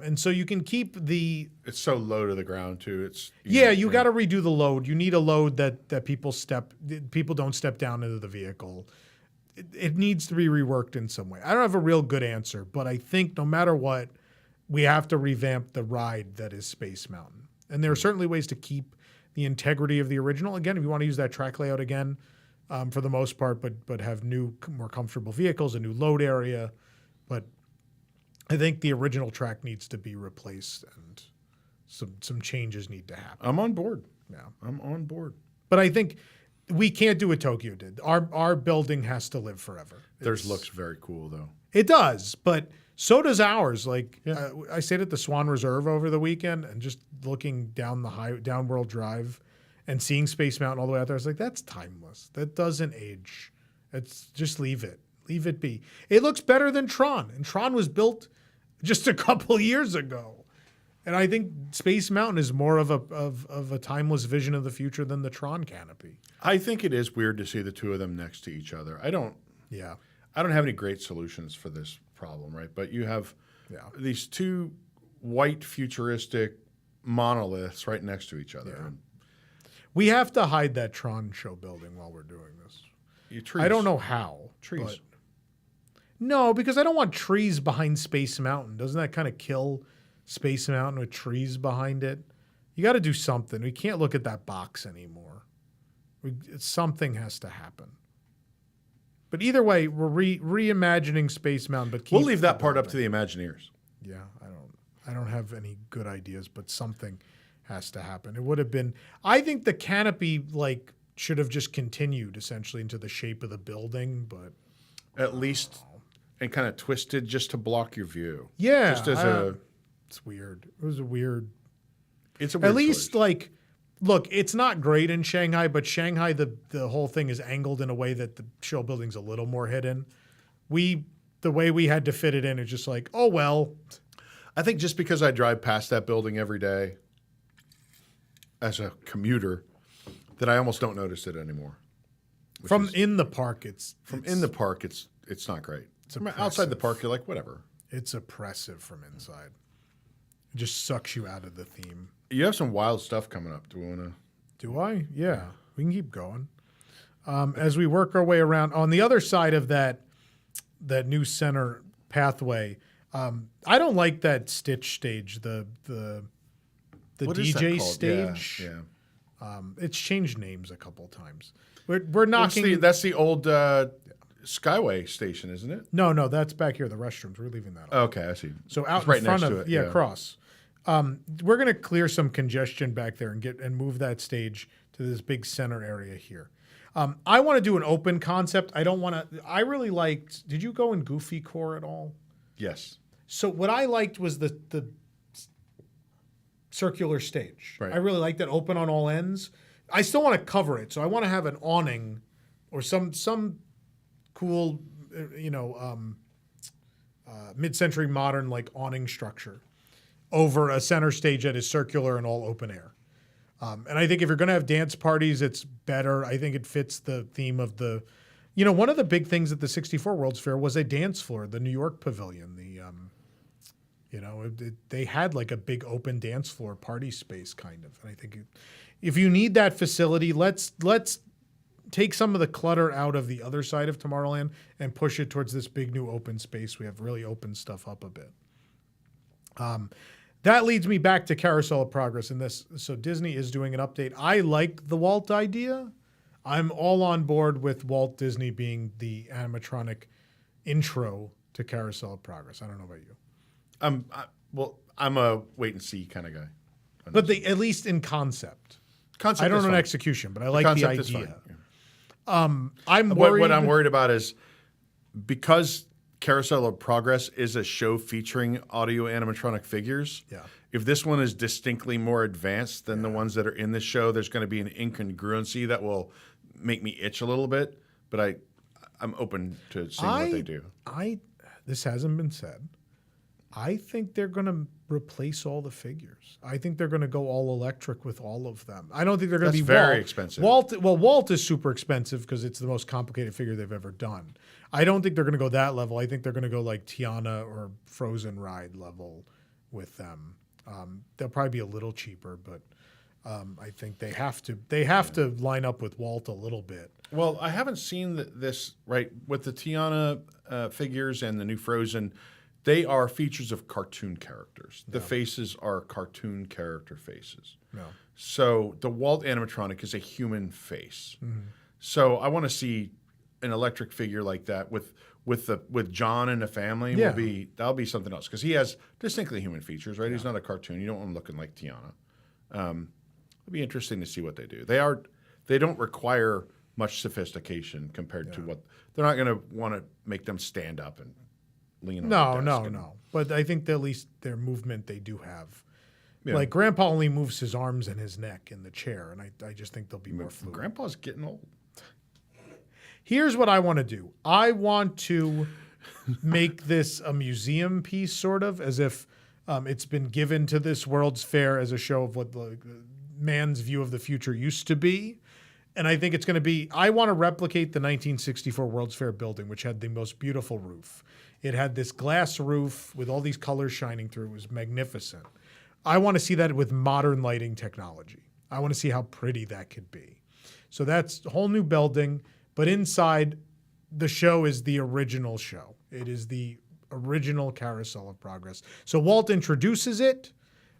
And so you can keep it's so low to the ground too. You got to redo the load. You need a load that people don't step down into the vehicle. It needs to be reworked in some way. I don't have a real good answer, but I think no matter what, we have to revamp the ride that is Space Mountain. And there are certainly ways to keep the integrity of the original. Again, if you want to use that track layout again, for the most part, but have new, more comfortable vehicles, a new load area, but I think the original track needs to be replaced and some changes need to happen. I'm on board. Yeah. I'm on board. But I think we can't do what Tokyo did. Our building has to live forever. Theirs looks very cool, though. It does, but so does ours. Like, I stayed at the Swan Reserve over the weekend and just looking down down World Drive and seeing Space Mountain all the way out there, I was like, that's timeless. That doesn't age. Just leave it. Leave it be. It looks better than Tron, and Tron was built just a couple years ago. And I think Space Mountain is more of a timeless vision of the future than the Tron canopy. I think it is weird to see the two of them next to each other. I don't have any great solutions for this problem, right? But you have these two white futuristic monoliths right next to each other. Yeah. We have to hide that Tron show building while we're doing this. I don't know how. Trees. No, because I don't want trees behind Space Mountain. Doesn't that kind of kill Space Mountain with trees behind it? You got to do something. We can't look at that box anymore. Something has to happen. But either way, we're reimagining Space Mountain. But we'll leave that part up to the Imagineers. Yeah, I don't have any good ideas, but something has to happen. It would have been. I think the canopy should have just continued essentially into the shape of the building, but at least. And kind of twisted just to block your view. Yeah. Just as it's weird. It was a weird. It's a weird At least, choice. Look, it's not great in Shanghai, but Shanghai, the whole thing is angled in a way that the show building's a little more hidden. The way we had to fit it in is just like, oh, well. I think just because I drive past that building every day as a commuter, that I almost don't notice it anymore. In the park, it's not great. From oppressive. outside the park, you're like, whatever. It's oppressive from inside. It just sucks you out of the theme. You have some wild stuff coming up. Do we want to? Do I? Yeah. We can keep going. As we work our way around, on the other side of that new center pathway, I don't like that Stitch stage, the what DJ is stage. Yeah. It's changed names a couple times. We're knocking. That's the old Skyway station, isn't it? No, that's back here. The restrooms. We're leaving that. Okay, I see. So out right in front next of to it, cross. We're going to clear some congestion back there and move that stage to to this big center area here. I want to do an open concept. I don't want to. I really liked. Did you go in Goofy Core at all? Yes. So what I liked was the circular stage. Right. I really like that, open on all ends. I still want to cover it, so I want to have an awning or some cool, mid-century modern like awning structure over a center stage that is circular and all open air. And I think if you're going to have dance parties, it's better. I think it fits the theme of the, one of the big things at the 64 World's Fair was a dance floor, the New York Pavilion. They had like a big open dance floor party space kind of. And I think if you need that facility, let's take some of the clutter out of the other side of Tomorrowland and push it towards this big new open space. We have really opened stuff up a bit. That leads me back to Carousel of Progress in this. So Disney is doing an update. I like the Walt idea. I'm all on board with Walt Disney being the animatronic intro to Carousel of Progress. I don't know about you. I'm a wait and see kind of guy. But at least in concept. I don't know in execution, but I like the idea. I'm worried. What I'm worried about is because Carousel of Progress is a show featuring audio animatronic figures. Yeah. If this one is distinctly more advanced than the ones that are in the show, there's going to be an incongruency that will make me itch a little bit. But I'm open to seeing what they do. This hasn't been said. I think they're going to replace all the figures. I think they're going to go all electric with all of them. I don't think they're going to be very expensive. Walt is super expensive because it's the most complicated figure they've ever done. I don't think they're going to go that level. I think they're going to go like Tiana or Frozen Ride level with them. They'll probably be a little cheaper, but I think they have to line up with Walt a little bit. Well, I haven't seen this right with the Tiana figures and the new Frozen. They are features of cartoon characters. The faces are cartoon character faces. No. So the Walt animatronic is a human face. Mm-hmm. So I want to see an electric figure like that with John and the family. That'll be something else because he has distinctly human features, right? Yeah. He's not a cartoon. You don't want him looking like Tiana. It'll be interesting to see what they do. They don't require much sophistication compared to what they're not going to want to make them stand up and lean on the desk. No. But I think that at least their movement they do have. Yeah. Like Grandpa only moves his arms and his neck in the chair, and I just think they'll be more fluid. Grandpa's getting old. Here's what I want to do. I want to make this a museum piece, sort of, as if it's been given to this World's Fair as a show of what the man's view of the future used to be. And I think it's going to be, I want to replicate the 1964 World's Fair building, which had the most beautiful roof. It had this glass roof with all these colors shining through. It was magnificent. I want to see that with modern lighting technology. I want to see how pretty that could be. So that's a whole new building, but inside the show is the original show. It is the original Carousel of Progress. So Walt introduces it.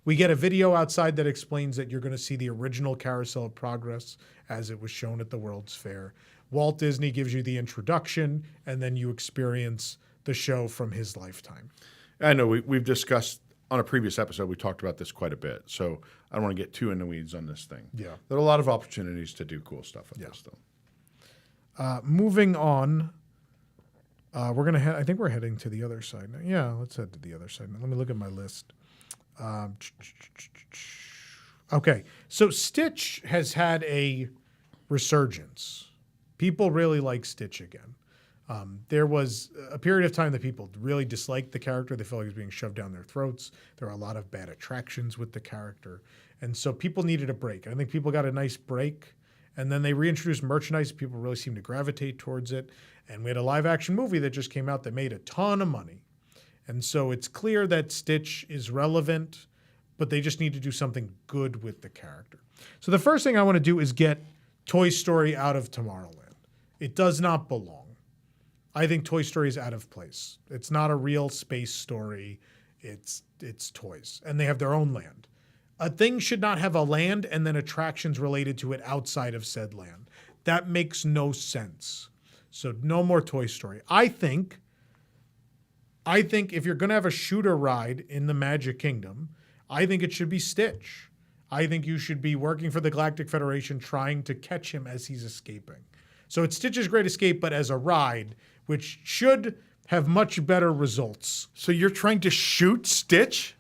We get a video outside that explains that you're going to see the original Carousel of Progress as it was shown at the World's Fair. Walt Disney gives you the introduction, and then you experience the show from his lifetime. I know we've discussed on a previous episode, we talked about this quite a bit. So I don't want to get too in the weeds on this thing. Yeah. There are a lot of opportunities to do cool stuff with this, though. Moving on, we're going to I think we're heading to the other side now. Yeah, let's head to the other side now. Let me look at my list. Okay, so Stitch has had a resurgence. People really like Stitch again. There was a period of time that people really disliked the character. They felt like he was being shoved down their throats. There were a lot of bad attractions with the character. And so people needed a break. I think people got a nice break. And then they reintroduced merchandise. People really seemed to gravitate towards it. And we had a live action movie that just came out that made a ton of money. And so it's clear that Stitch is relevant, but they just need to do something good with the character. So the first thing I want to do is get Toy Story out of Tomorrowland. It does not belong. I think Toy Story is out of place. It's not a real space story. It's toys. And they have their own land. A thing should not have a land and then attractions related to it outside of said land. That makes no sense. So no more Toy Story. I think if you're going to have a shooter ride in the Magic Kingdom, I think it should be Stitch. I think you should be working for the Galactic Federation trying to catch him as he's escaping. So it's Stitch's Great Escape, but as a ride, which should have much better results. So you're trying to shoot Stitch?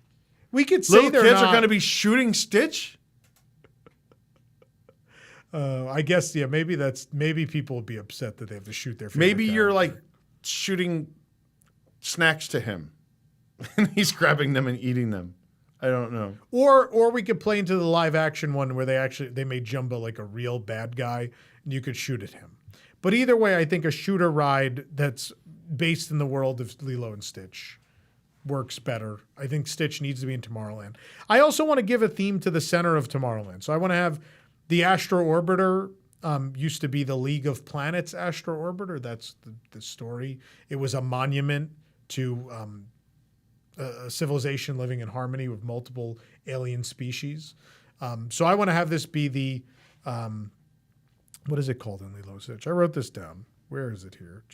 We could say Little they're kids not, are going to be shooting Stitch? I guess, yeah, maybe people would be upset that they have to shoot their favorite Maybe you're character. like shooting snacks to him and he's grabbing them and eating them. I don't know. Or we could play into the live action one where they made Jumbo like a real bad guy and you could shoot at him. But either way, I think a shooter ride that's based in the world of Lilo and Stitch works better. I think Stitch needs to be in Tomorrowland. I also want to give a theme to the center of Tomorrowland. So I want to have the Astro Orbiter, used to be the League of Planets Astro Orbiter. That's the story. It was a monument to a civilization living in harmony with multiple alien species. So I want to have this be the, what is it called in Lilo and Stitch? I wrote this down. Where is it here?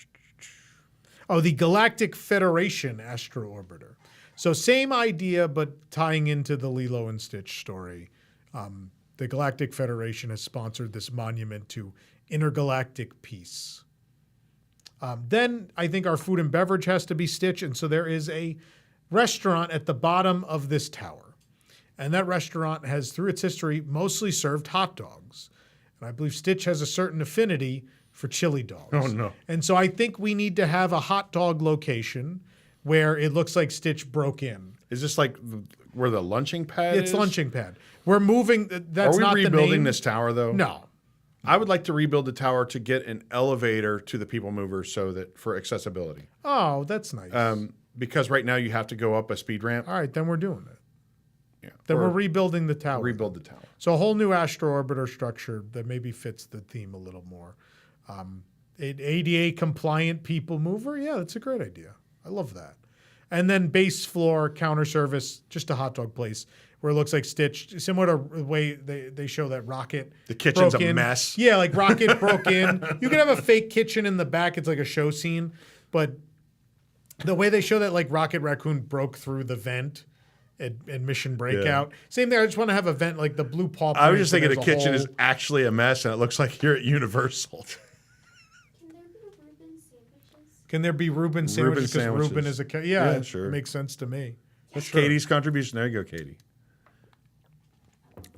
Oh, the Galactic Federation Astro Orbiter. So same idea, but tying into the Lilo and Stitch story. The Galactic Federation has sponsored this monument to intergalactic peace. Then I think our food and beverage has to be Stitch. And so there is a restaurant at the bottom of this tower. And that restaurant has, through its history, mostly served hot dogs. And I believe Stitch has a certain affinity for chili dogs. Oh, no. And so I think we need to have a hot dog location where it looks like Stitch broke in. Is this like where the lunching pad is? It's lunching pad. We're moving. That's Are we not rebuilding the name. this tower, though? No. I would like to rebuild the tower to get an elevator to the People Mover so that for accessibility. Oh, that's nice. Because right now you have to go up a speed ramp. All right, then we're doing it. Yeah. Then Or we're rebuilding the tower. rebuild the tower. So a whole new Astro Orbiter structure that maybe fits the theme a little more. An ADA compliant People Mover. Yeah, that's a great idea. I love that. And then base floor counter service, just a hot dog place where it looks like Stitch, similar to the way they show that Rocket. The kitchen's broke a in. mess. Yeah, like Rocket broke in. You can have a fake kitchen in the back. It's like a show scene. But the way they show that, like Rocket Raccoon broke through the vent at Mission Breakout. Same there. I just want to have a vent like the blue paw. I was just thinking the there's a kitchen is hole. actually a mess and it looks like you're at Universal. Can there be Reuben sandwiches? Can there be Reuben sandwiches? Because Reuben is a Yeah, sure. Makes sense to me. That's Sure. Katie's contribution. There you go, Katie.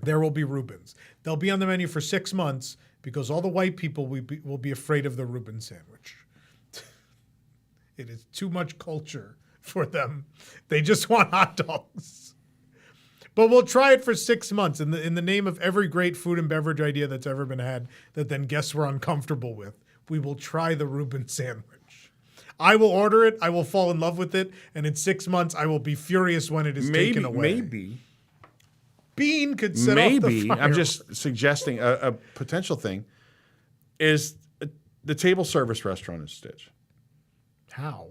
There will be Reubens. They'll be on the menu for 6 months because all the white people will be afraid of the Reuben sandwich. It is too much culture for them. They just want hot dogs. But we'll try it for 6 months in the name of every great food and beverage idea that's ever been had that then guests were uncomfortable with. We will try the Reuben sandwich. I will order it. I will fall in love with it. And in 6 months, I will be furious when it is taken away. Maybe. Bean could set off the Maybe. fire. I'm just suggesting a potential thing is the table service restaurant is Stitch. How?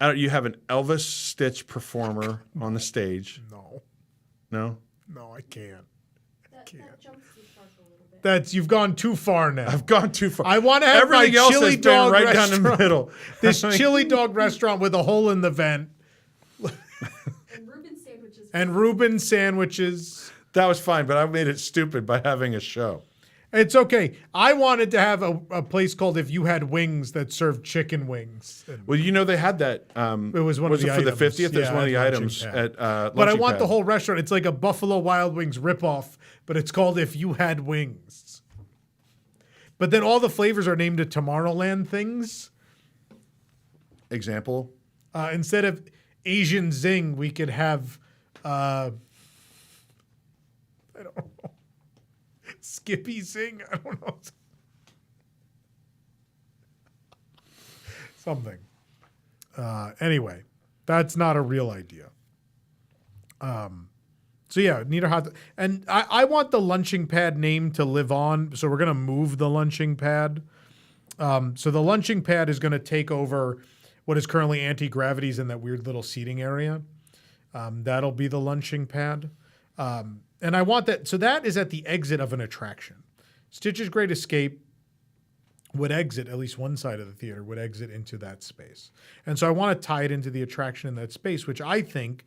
You have an Elvis Stitch performer on the stage. No. No? No, I can't. That jumps too sharp a little bit. You've gone too far now. I've gone too far. I want to have Everything my else chili has been dog right restaurant. down the middle. This chili dog restaurant with a hole in the vent And Reuben sandwiches. and Reuben sandwiches. That was fine, but I made it stupid by having a show. It's okay. I wanted to have a place called If You Had Wings that served chicken wings. And Well, you know they had that. it was one of the it for items. the 50th? It was Yeah, one of the at items Lunching Pad. at But I Lunching want the Pad. whole restaurant. It's like a Buffalo Wild Wings ripoff, but it's called If You Had Wings. But then all the flavors are named to Tomorrowland things. Example. Instead of Asian Zing, we could have, I don't know, Skippy Zing? I don't know. Something. Anyway, that's not a real idea. So yeah, need a hot. And I want the lunching pad name to live on. So we're gonna move the lunching pad. So the lunching pad is gonna take over what is currently anti-gravity's in that weird little seating area. That'll be the lunching pad. And I want that. So that is at the exit of an attraction. Stitch's Great Escape would exit, at least one side of the theater would exit into that space. And so I want to tie it into the attraction in that space, which I think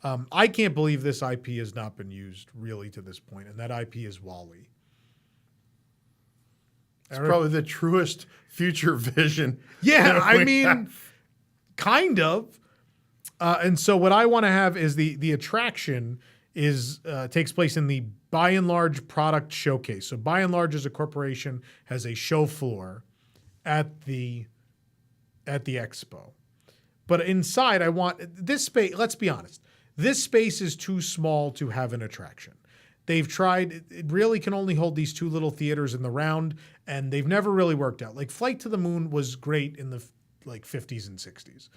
I can't believe this IP has not been used really to this point, and that IP is WALL-E. It's probably the truest future vision. Yeah, I mean, kind of. And so what I want to have is the attraction takes place in the By and Large product showcase. So By and Large as a corporation has a show floor at the expo. But inside I want this space, let's be honest. This space is too small to have an attraction. They've tried, it really can only hold these two little theaters in the round, and they've never really worked out. Like Flight to the Moon was great in the 50s and 60s.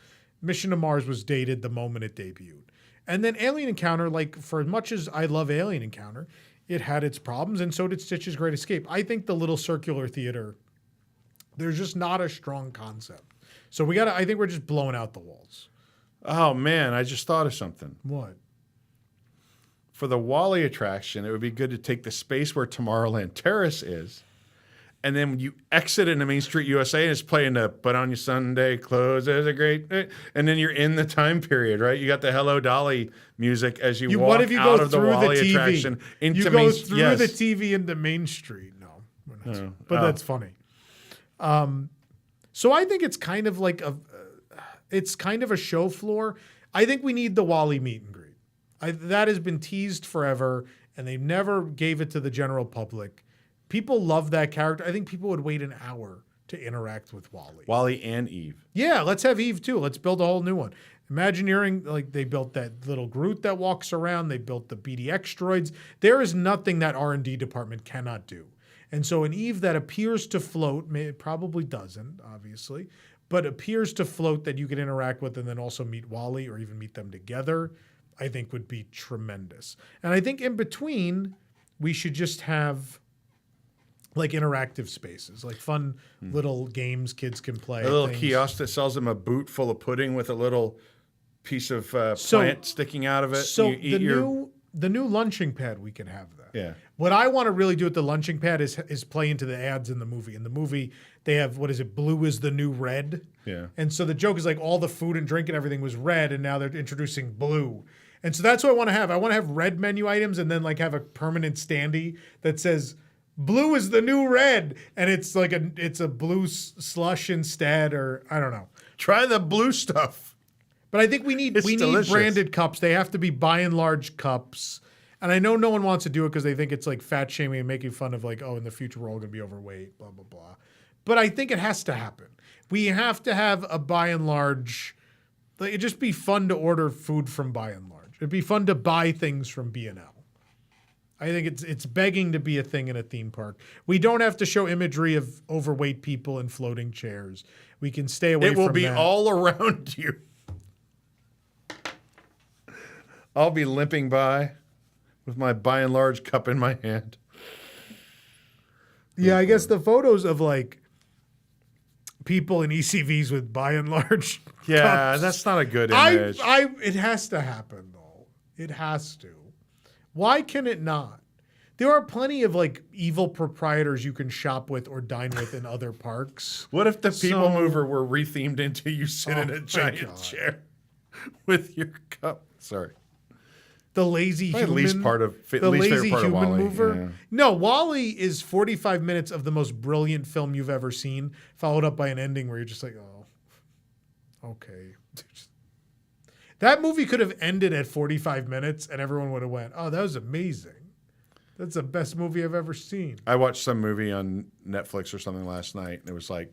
Mission to Mars was dated the moment it debuted. And then Alien Encounter, like for as much as I love Alien Encounter, it had its problems, and so did Stitch's Great Escape. I think the little circular theater, there's just not a strong concept. So I think we're just blowing out the walls. Oh man, I just thought of something. What? For the WALL-E attraction, it would be good to take the space where Tomorrowland Terrace is, and then when you exit into Main Street USA and it's playing the "Put on Your Sunday Clothes" as a great, and then you're in the time period, right? You got the "Hello Dolly" music as you walk what if you out go of the through WALL-E the TV? attraction into You Main go Street. through the TV into Main Street. No, we're not. But that's funny. So I think it's kind of like it's kind of a show floor. I think we need the WALL-E meet and greet. That has been teased forever, and they never gave it to the general public. People love that character. I think people would wait an hour to interact with WALL-E. WALL-E and Eve. Yeah, let's have Eve too. Let's build a whole new one. Imagineering, like they built that little Groot that walks around. They built the BDX droids. There is nothing that R&D department cannot do. And so an Eve that appears to float, it probably doesn't, obviously, but appears to float that you could interact with and then also meet WALL-E or even meet them together, I think would be tremendous. And I think in between, we should just have like interactive spaces, like fun little games kids can play. A little things. kiosk that sells them a boot full of pudding with a little piece of plant sticking out of it. So you eat the new lunching pad, we can have that. Yeah. What I want to really do at the lunching pad is play into the ads in the movie. In the movie, they have, what is it, blue is the new red. Yeah. And so the joke is like all the food and drink and everything was red, and now they're introducing blue. And so that's what I want to have. I want to have red menu items and then like have a permanent standee that says blue is the new red, and it's like it's a blue slush instead, or I don't know. Try the blue stuff. But I think we need delicious. branded cups. They have to be By and Large cups. And I know no one wants to do it because they think it's like fat shaming and making fun of like, oh, in the future we're all going to be overweight, blah, blah, blah. But I think it has to happen. We have to have a By and Large. Like, it'd just be fun to order food from By and Large. It'd be fun to buy things from B&L. I think it's begging to be a thing in a theme park. We don't have to show imagery of overweight people in floating chairs. We can stay away from that. It will be all around you. I'll be limping by with my By and Large cup in my hand. Yeah, I guess the photos of like people in ECVs with By and Large Yeah, cups, that's not a good image. It has to happen though. It has to. Why can it not? There are plenty of like evil proprietors you can shop with or dine with in other parks. What if the People Mover were rethemed into you sit in a giant chair with your cup? Sorry. The lazy My human. least part of the least lazy favorite part human of WALL-E. mover. Yeah. No, WALL-E is 45 minutes of the most brilliant film you've ever seen, followed up by an ending where you're just like, oh, okay. That movie could have ended at 45 minutes and everyone would have went, oh, that was amazing. That's the best movie I've ever seen. I watched some movie on Netflix or something last night, and it was like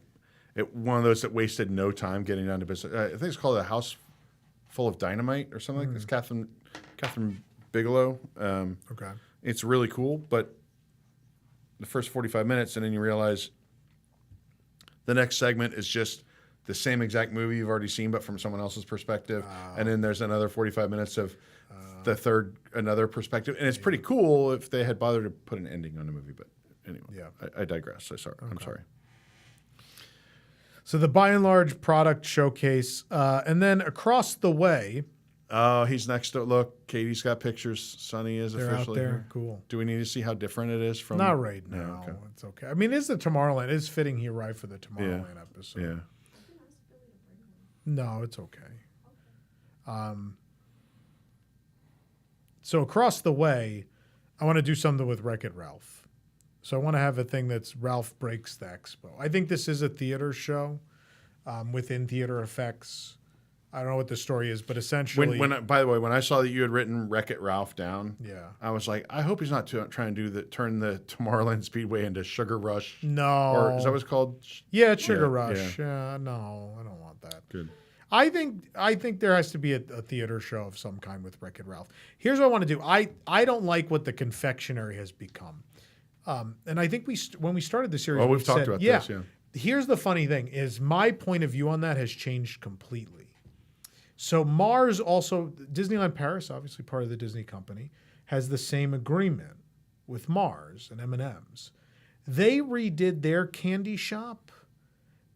one of those that wasted no time getting down to business. I think it's called A House Full of Dynamite or something like this. Catherine Bigelow. Okay. It's really cool, but the first 45 minutes, and then you realize the next segment is just the same exact movie you've already seen, but from someone else's perspective. And then there's another 45 minutes of another perspective. And it's pretty cool if they had bothered to put an ending on the movie. But anyway, Yeah. I digress. I'm sorry. So the By and Large product showcase, and then across the way. Oh, he's next to look. Katie's got pictures. Sonny is They're officially out there. here. Cool. Do we need to see how different it is from? Not right No, now. okay. It's okay. I mean, it's the Tomorrowland. It's fitting here right for the Tomorrowland episode. Yeah. No, it's okay. So across the way, I want to do something with Wreck-It Ralph. So I want to have a thing that's Ralph Breaks the Expo. I think this is a theater show within theater effects. I don't know what the story is, but essentially... By the way, when I saw that you had written Wreck-It Ralph down, yeah, I was like, I hope he's not trying to turn the Tomorrowland Speedway into Sugar Rush. No. Or is that what it's called? Yeah, it's Sugar Rush. Yeah, no, I don't want that. Good. I think there has to be a theater show of some kind with Wreck-It Ralph. Here's what I want to do. I don't like what the confectionery has become. And I think when we started the series... Well, we've talked about this, yeah. Here's the funny thing, is my point of view on that has changed completely. So Mars also, Disneyland Paris, obviously part of the Disney company, has the same agreement with Mars and M&M's. They redid their candy shop,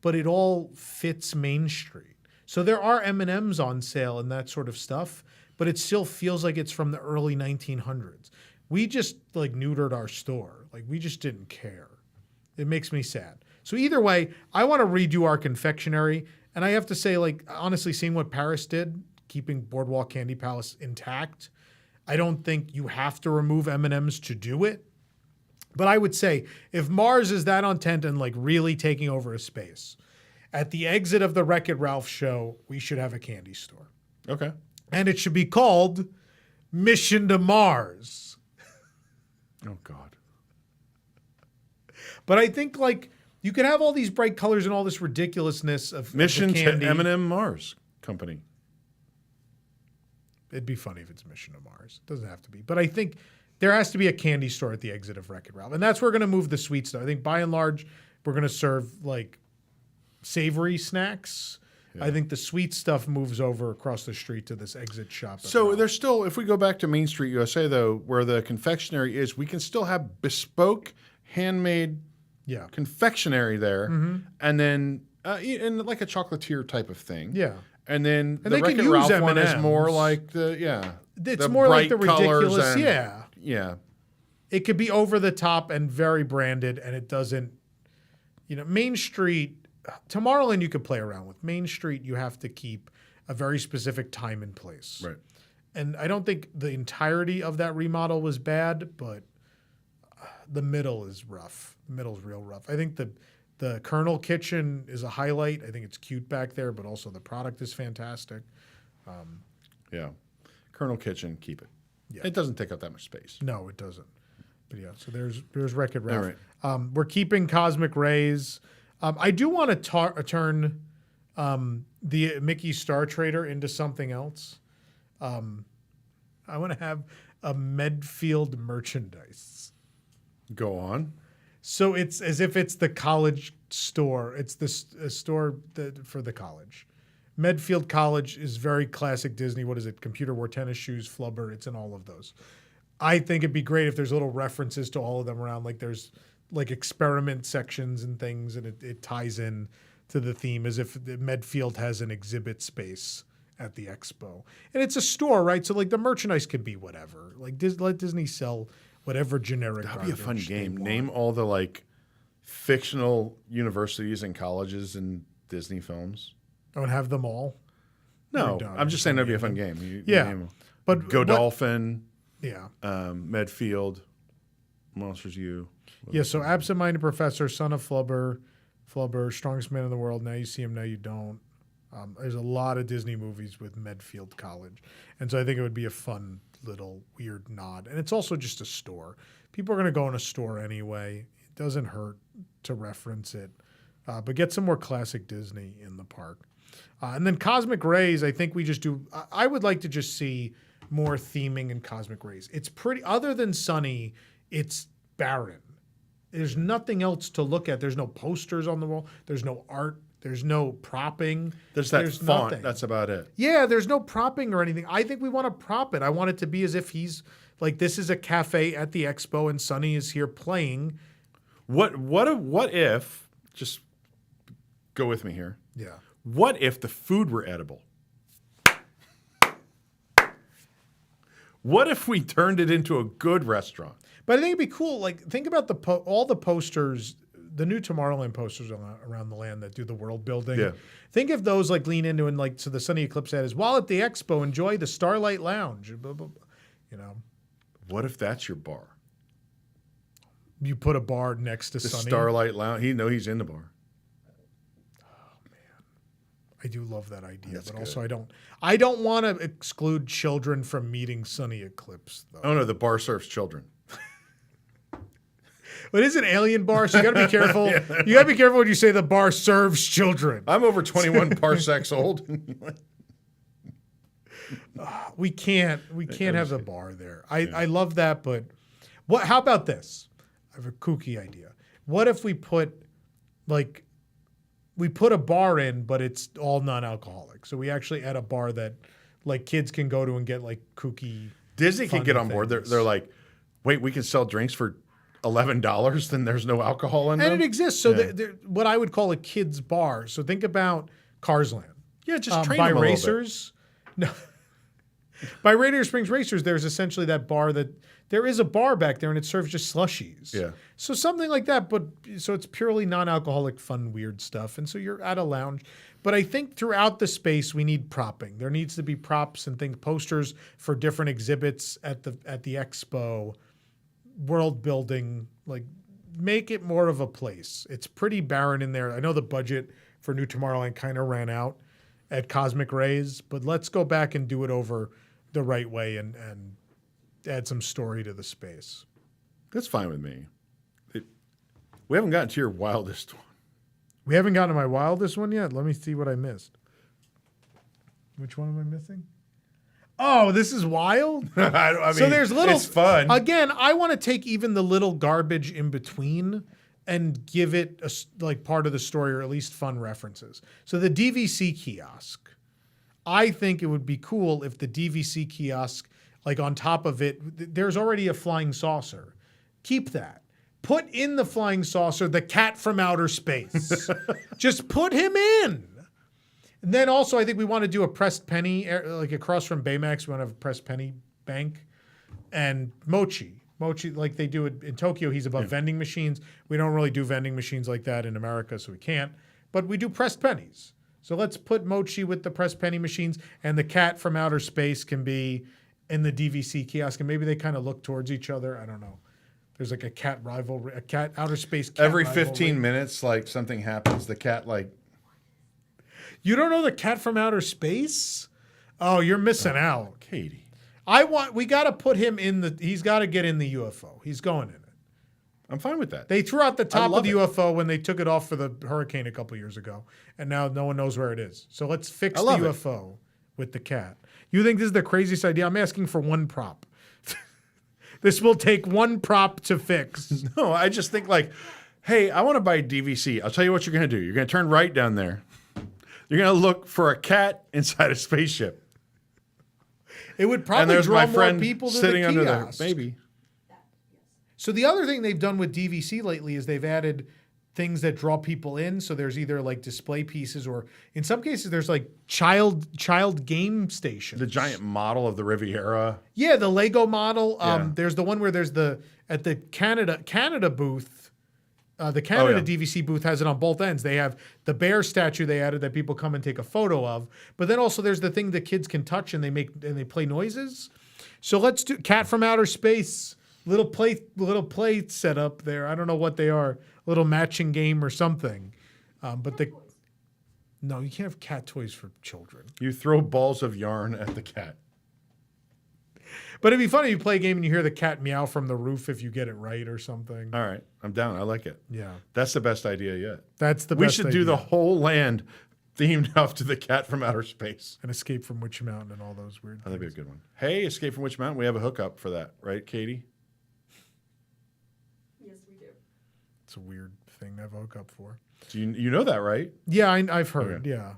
but it all fits Main Street. So there are M&M's on sale and that sort of stuff, but it still feels like it's from the early 1900s. We just like neutered our store. Like we just didn't care. It makes me sad. So either way, I want to redo our confectionery. And I have to say, like, honestly, seeing what Paris did, keeping Boardwalk Candy Palace intact, I don't think you have to remove M&M's to do it. But I would say if Mars is that intent and like really taking over a space, at the exit of the Wreck-It Ralph show, we should have a candy store. Okay. And it should be called Mission to Mars. Oh, God. But I think, like, you could have all these bright colors and all this ridiculousness of Mission the candy. to M&M Mars Company. It'd be funny if it's Mission to Mars. It doesn't have to be. But I think there has to be a candy store at the exit of Wreck-It Ralph. And that's where we're going to move the sweet stuff. I think by and large, we're going to serve, like, savory snacks. Yeah. I think the sweet stuff moves over across the street to this exit shop. So there's still, if we go back to Main Street USA, though, where the confectionery is, we can still have bespoke, handmade confectionery there, and then and like a chocolatier type of thing. Yeah. And then and the Wreck-It Ralph one is more like it's more like the ridiculous, yeah. It could be over the top and very branded, and it doesn't, Main Street, Tomorrowland you could play around with. Main Street, you have to keep a very specific time and place. Right. And I don't think the entirety of that remodel was bad, but the middle is rough. The middle's real rough. I think the Colonel Kitchen is a highlight. I think it's cute back there, but also the product is fantastic. Yeah. Colonel Kitchen, keep it. Yeah. It doesn't take up that much space. No, it doesn't. But yeah, so there's Wreck-It Ralph. All right. We're keeping Cosmic Rays. I do want to turn the Mickey Star Trader into something else. I want to have a Medfield merchandise. Go on. So it's as if it's the college store. It's the store for the college. Medfield College is very classic Disney. What is it? Computer wore tennis shoes, flubber. It's in all of those. I think it'd be great if there's little references to all of them around. Like there's like experiment sections and things, and it ties in to the theme as if Medfield has an exhibit space at the expo. And it's a store, right? So like the merchandise could be whatever. Like let Disney sell whatever generic. That'd be a fun game. Name all the like fictional universities and colleges in Disney films. Oh, and have them all? No, I'm just saying that'd be a fun game. You name but Godolphin. Yeah. Medfield. Monsters U. Yeah, so Absent-Minded Professor, Son of Flubber, Strongest Man in the World, Now You See Him, Now You Don't. There's a lot of Disney movies with Medfield College. And so I think it would be a fun little weird nod. And it's also just a store. People are going to go in a store anyway. It doesn't hurt to reference it. But get some more classic Disney in the park. And then Cosmic Rays, I think we just do... I would like to just see more theming in Cosmic Rays. It's pretty... Other than Sunny, it's barren. There's nothing else to look at. There's no posters on the wall. There's no art. There's no propping. There's font. Nothing. That's about it. Yeah, there's no propping or anything. I think we want to prop it. I want it to be as if he's like, this is a cafe at the expo and Sunny is here playing. What if, just go with me here. Yeah. What if the food were edible? What if we turned it into a good restaurant? But I think it'd be cool. Like, think about all the posters, the new Tomorrowland posters around the land that do the world building. Yeah. Think if those like lean into and like, so the Sunny Eclipse ad is, while at the expo, enjoy the Starlight Lounge. Blah, blah, blah. You know, What if that's your bar? you put a bar next to The Sunny. Starlight Lounge. He's in the bar. I do love that idea, That's but good. also I don't want to exclude children from meeting Sunny Eclipse though. Oh no, the bar serves children. But it is an alien bar, so you got to be careful. You got to be careful when you say the bar serves children. I'm over 21 parsecs old. We can't have the bar there. I love that, but how about this? I have a kooky idea. What if we put a bar in, but it's all non-alcoholic. So we actually add a bar that like kids can go to and get like kooky. Disney can fun get on board. things. They're like, wait, we can sell drinks for $11, then there's no alcohol in them. And it exists. So Yeah. they're what I would call a kids bar. So think about Cars Land. Yeah, just train by them a little bit. racers. No. By Radiator Springs Racers, there's essentially that bar that there is a bar back there and it serves just slushies. Yeah. So something like that, but so it's purely non-alcoholic, fun, weird stuff. And so you're at a lounge. But I think throughout the space we need propping. There needs to be props and things, posters for different exhibits at the expo, world building, like make it more of a place. It's pretty barren in there. I know the budget for New Tomorrowland kind of ran out at Cosmic Rays, but let's go back and do it over the right way and add some story to the space. That's fine with me. We haven't gotten to your wildest one. We haven't gotten to my wildest one yet. Let me see what I missed. Which one am I missing? Oh, this is wild? I mean, So there's little. It's fun. Again, I want to take even the little garbage in between and give it like part of the story or at least fun references. So the DVC kiosk. I think it would be cool if the DVC kiosk, like on top of it, there's already a flying saucer. Keep that. Put in the flying saucer the cat from outer space. Just put him in. And then also, I think we want to do a pressed penny, like across from Baymax. We want to have a pressed penny bank and mochi. Mochi, like they do it in Tokyo, he's above vending machines. We don't really do vending machines like that in America, so we can't. But we do pressed pennies. So let's put mochi with the pressed penny machines, and the cat from outer space can be in the DVC kiosk, and maybe they kind of look towards each other. I don't know. There's like a cat rivalry, a cat outer space cat Every rivalry. 15 minutes, like something happens. The cat, like, You don't know the cat from outer space? Oh, you're missing out. Katie. We got to put him in he's got to get in the UFO. He's going in it. I'm fine with that. They threw out the top of love the it. UFO when they took it off for the hurricane a couple years ago, and now no one knows where it is. So let's fix I the love it. UFO with the cat. You think this is the craziest idea? I'm asking for one prop. This will take one prop to fix. No, I just think like, hey, I want to buy DVC. I'll tell you what you're going to do. You're going to turn right down there. You're going to look for a cat inside a spaceship. It would And probably there's draw my more friend people to sitting the under kiosk. there. Maybe. So the other thing they've done with DVC lately is they've added things that draw people in. So there's either like display pieces or in some cases there's like child game stations. The giant model of the Riviera. Yeah, the Lego model. Yeah. There's the one where there's at the Canada booth. The Canada Oh, yeah. DVC booth has it on both ends. They have the bear statue they added that people come and take a photo of. But then also there's the thing that kids can touch and they play noises. So let's do Cat from Outer Space. Little play set up there. I don't know what they are. Little matching game or something. No, you can't have cat toys for children. You throw balls of yarn at the cat. But it'd be funny if you play a game and you hear the cat meow from the roof if you get it right or something. All right. I'm down. I like it. Yeah. That's the best idea yet. That's the We best should idea. do the whole land themed up to the cat from outer space. An Escape from Witch Mountain and all those weird That'd be a things. good one. Hey, Escape from Witch Mountain. We have a hookup for that, right, Katie? Yes, we do. It's a weird thing to have a hookup for. Do you know that, right? Yeah, I've heard. Okay. Yeah.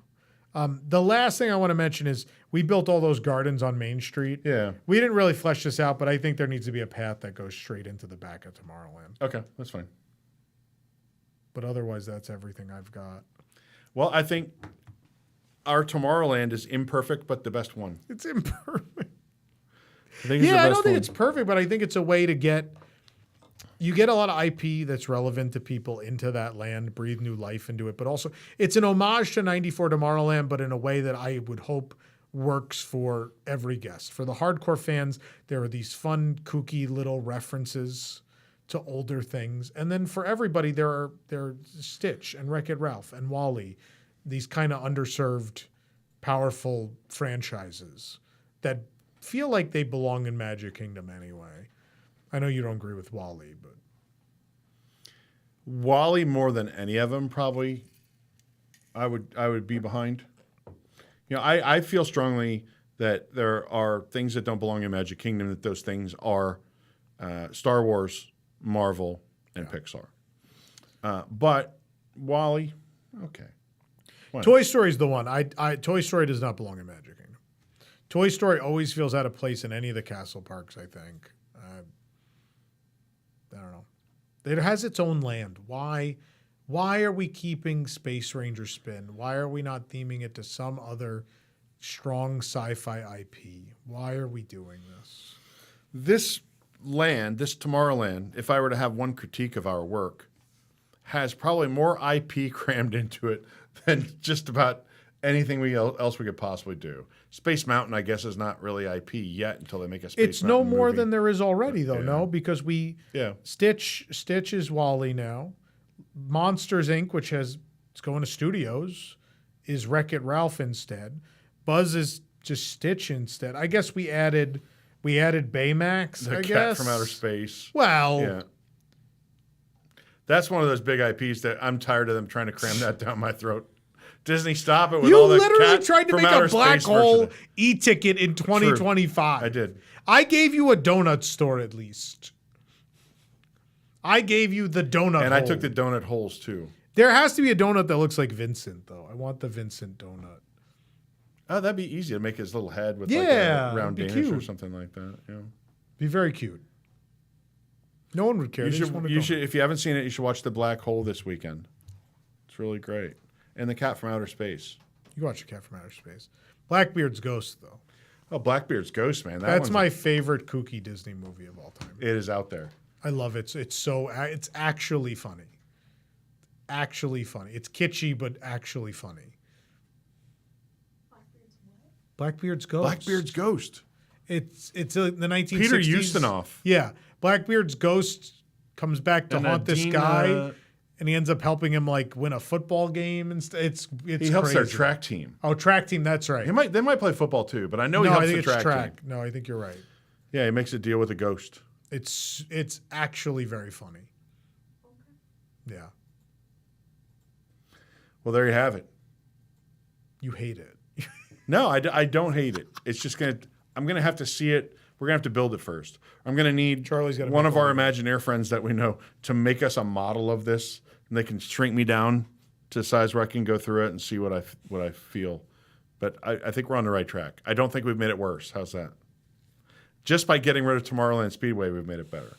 The last thing I want to mention is we built all those gardens on Main Street. Yeah. We didn't really flesh this out, but I think there needs to be a path that goes straight into the back of Tomorrowland. Okay, that's fine. But otherwise, that's everything I've got. Well, I think our Tomorrowland is imperfect, but the best one. It's imperfect. I think it's the Yeah, I best don't think one. it's perfect, but I think it's a way to get a lot of IP that's relevant to people into that land, breathe new life into it. But also, it's an homage to 94 Tomorrowland, but in a way that I would hope works for every guest. For the hardcore fans, there are these fun, kooky little references to older things. And then for everybody, there are Stitch and Wreck-It Ralph and Wall-E, these kind of underserved, powerful franchises that feel like they belong in Magic Kingdom anyway. I know you don't agree with Wall-E, but Wall-E more than any of them probably I would be behind. You know, I feel strongly that there are things that don't belong in Magic Kingdom, that those things are Star Wars, Marvel, and Pixar. But Wall-E, okay. Why Toy Story is the one. Toy Story does not belong in Magic Kingdom. Toy Story always feels out of place in any of the castle parks, I think. I don't know. It has its own land. Why are we keeping Space Ranger Spin? Why are we not theming it to some other strong sci-fi IP? Why are we doing this? This land, this Tomorrowland, if I were to have one critique of our work, has probably more IP crammed into it than just about anything else we could possibly do. Space Mountain, I guess, is not really IP yet until they make a Space It's Mountain no more movie. than there is already, though, Yeah. no? Because Stitch is Wall-E now. Monsters, Inc., which it's going to studios, is Wreck-It Ralph instead. Buzz is just Stitch instead. I guess we added Baymax, The I Cat guess. from Outer Space. Well, Yeah. That's one of those big IPs that I'm tired of them trying to cram that down my throat. Disney, stop it with you all the literally Cat tried to from make Outer a black Space hole version. e-ticket in 2025. I did. I gave you a donut store at least. I gave you the donut And hole. I took the donut holes too. There has to be a donut that looks like Vincent, though. I want the Vincent donut. Oh, that'd be easy to make his little head with like Yeah, a round it'd be Danish or cute. something like that. Yeah. Be very cute. No one would care. You They just want a should, donut. if you haven't seen it, you should watch The Black Hole this weekend. It's really great. And The Cat from Outer Space. You watch The Cat from Outer Space. Blackbeard's Ghost, though. Oh, Blackbeard's Ghost, man. That's my favorite kooky Disney movie of all time. It is out there. I love it. It's actually funny. Actually funny. It's kitschy, but actually funny. Blackbeard's Ghost. Blackbeard's Ghost. It's the 1960s. Peter Ustinov. Yeah. Blackbeard's ghost comes back to And haunt this Dean, guy, and he ends up helping him like win a football game. And it's He helps their crazy. track team. Oh, track team. That's right. They might play football too, but I know he No, helps I think the it's track team. No, I think you're right. Yeah, he makes a deal with a ghost. It's actually very funny. Yeah. Well, there you have it. You hate it. No, I don't hate it. It's just I'm gonna have to see it. We're gonna have to build it first. I'm gonna need Charlie's gotta one make of all our of it. Imagineer friends that we know to make us a model of this, and they can shrink me down to a size where I can go through it and see what I feel. But I think we're on the right track. I don't think we've made it worse. How's that? Just by getting rid of Tomorrowland Speedway, we've made it better.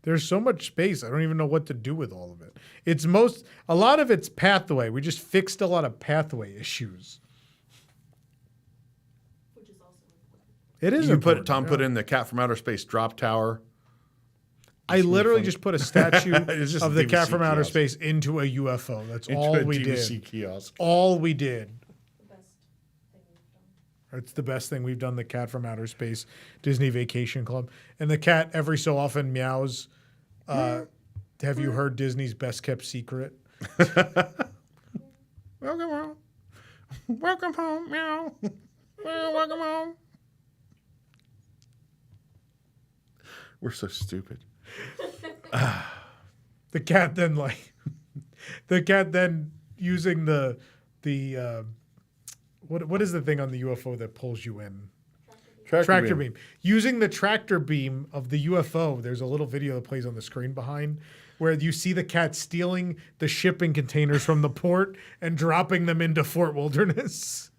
There's so much space. I don't even know what to do with all of it. A lot of it's pathway. We just fixed a lot of pathway issues. Which is also important. It is You important, Tom yeah. put in the Cat from Outer Space drop tower. I literally just put a statue It's just of the a Cat DVC from Outer kiosk. Space into a UFO. That's Into all a we DVC did. kiosk. All we did. The best thing we've done. It's the best thing we've done. The Cat from Outer Space Disney Vacation Club. And the cat every so often meows. Have you heard Disney's best kept secret? Welcome home. Welcome home, meow. Welcome home. We're so stupid. The cat then using the what is the thing on the UFO that pulls you in? Tractor beam. Using the tractor beam of the UFO, there's a little video that plays on the screen behind where you see the cat stealing the shipping containers from the port and dropping them into Fort Wilderness.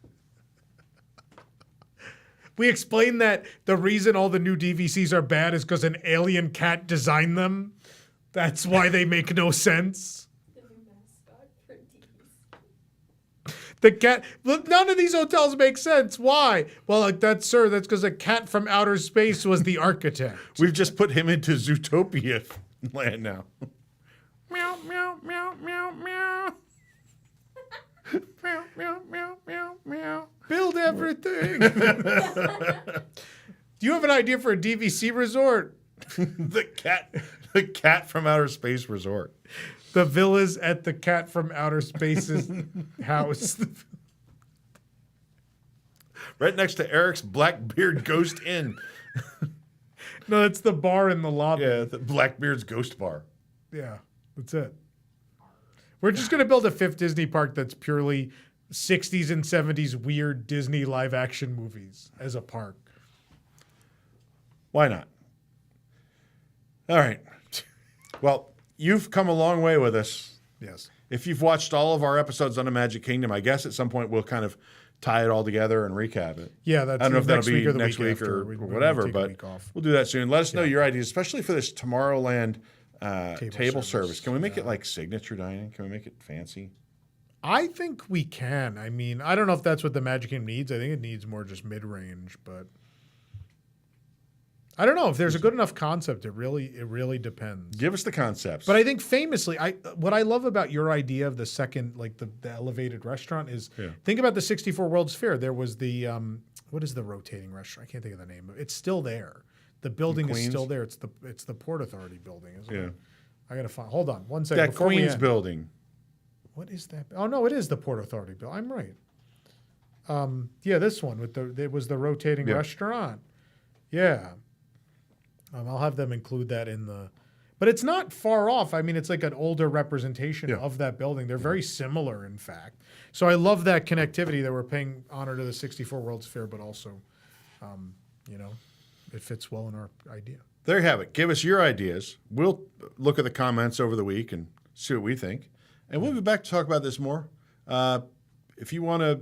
We explained that the reason all the new DVCs are bad is because an alien cat designed them. That's why they make no sense. The new mascot for D's. The cat. Look, none of these hotels make sense. Why? Well, that's because a cat from outer space was the architect. We've just put him into Zootopia land now. Meow, meow, meow, meow, meow. Meow, meow, meow, meow, meow. Build everything. Do you have an idea for a DVC resort? the cat from outer space resort. The villas at the Cat from Outer Space's house. Right next to Eric's Blackbeard Ghost Inn. No, it's the bar in the lobby. Yeah, the Blackbeard's Ghost Bar. Yeah, that's it. We're just going to build a fifth Disney park that's purely 60s and 70s weird Disney live action movies as a park. Why not? All right. Well, you've come a long way with us. Yes. If you've watched all of our episodes on the Magic Kingdom, I guess at some point we'll kind of tie it all together and recap it. Yeah, that's I don't know if that'll next be week or the next week after. or We whatever, take a but week off. we'll do that soon. Let us know your ideas, especially for this Tomorrowland table service. service. Can we make it like signature dining? Can we make it fancy? I think we can. I mean, I don't know if that's what the Magic Kingdom needs. I think it needs more just mid-range, but I don't know if there's a good enough concept. It really depends. Give us the concepts. But I think famously, what I love about your idea of the second, like the elevated restaurant is, think about the 64 World's Fair. There was the what is the rotating restaurant? I can't think of the name of it. It's still there. The building is still there. It's the Port Authority building, isn't it? I gotta find. Hold on, one second. That before we Queens end. building. What is that? Oh no, it is the Port Authority building. I'm right. Yeah, this one with it was the rotating restaurant. Yeah. I'll have them include that in the, but it's not far off. I mean, it's like an older representation of that building. They're very similar, in fact. So I love that connectivity that we're paying honor to the 64 World's Fair, but also, it fits well in our idea. There you have it. Give us your ideas. We'll look at the comments over the week and see what we think. And we'll be back to talk about this more. If you want to,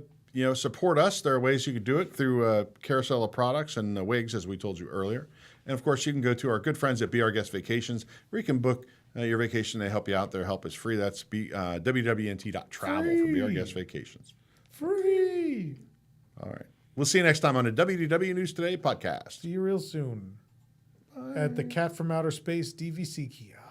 support us, there are ways you can do it through Carousel of Products and WIGS, as we told you earlier. And, of course, you can go to our good friends at Be Our Guest Vacations, where you can book your vacation. They help you out. Their help is free. That's wwnt.travel for Be Our Guest Vacations. Free. All right. We'll see you next time on the WDW News Today podcast. See you real soon at the Cat from Outer Space DVC kiosk.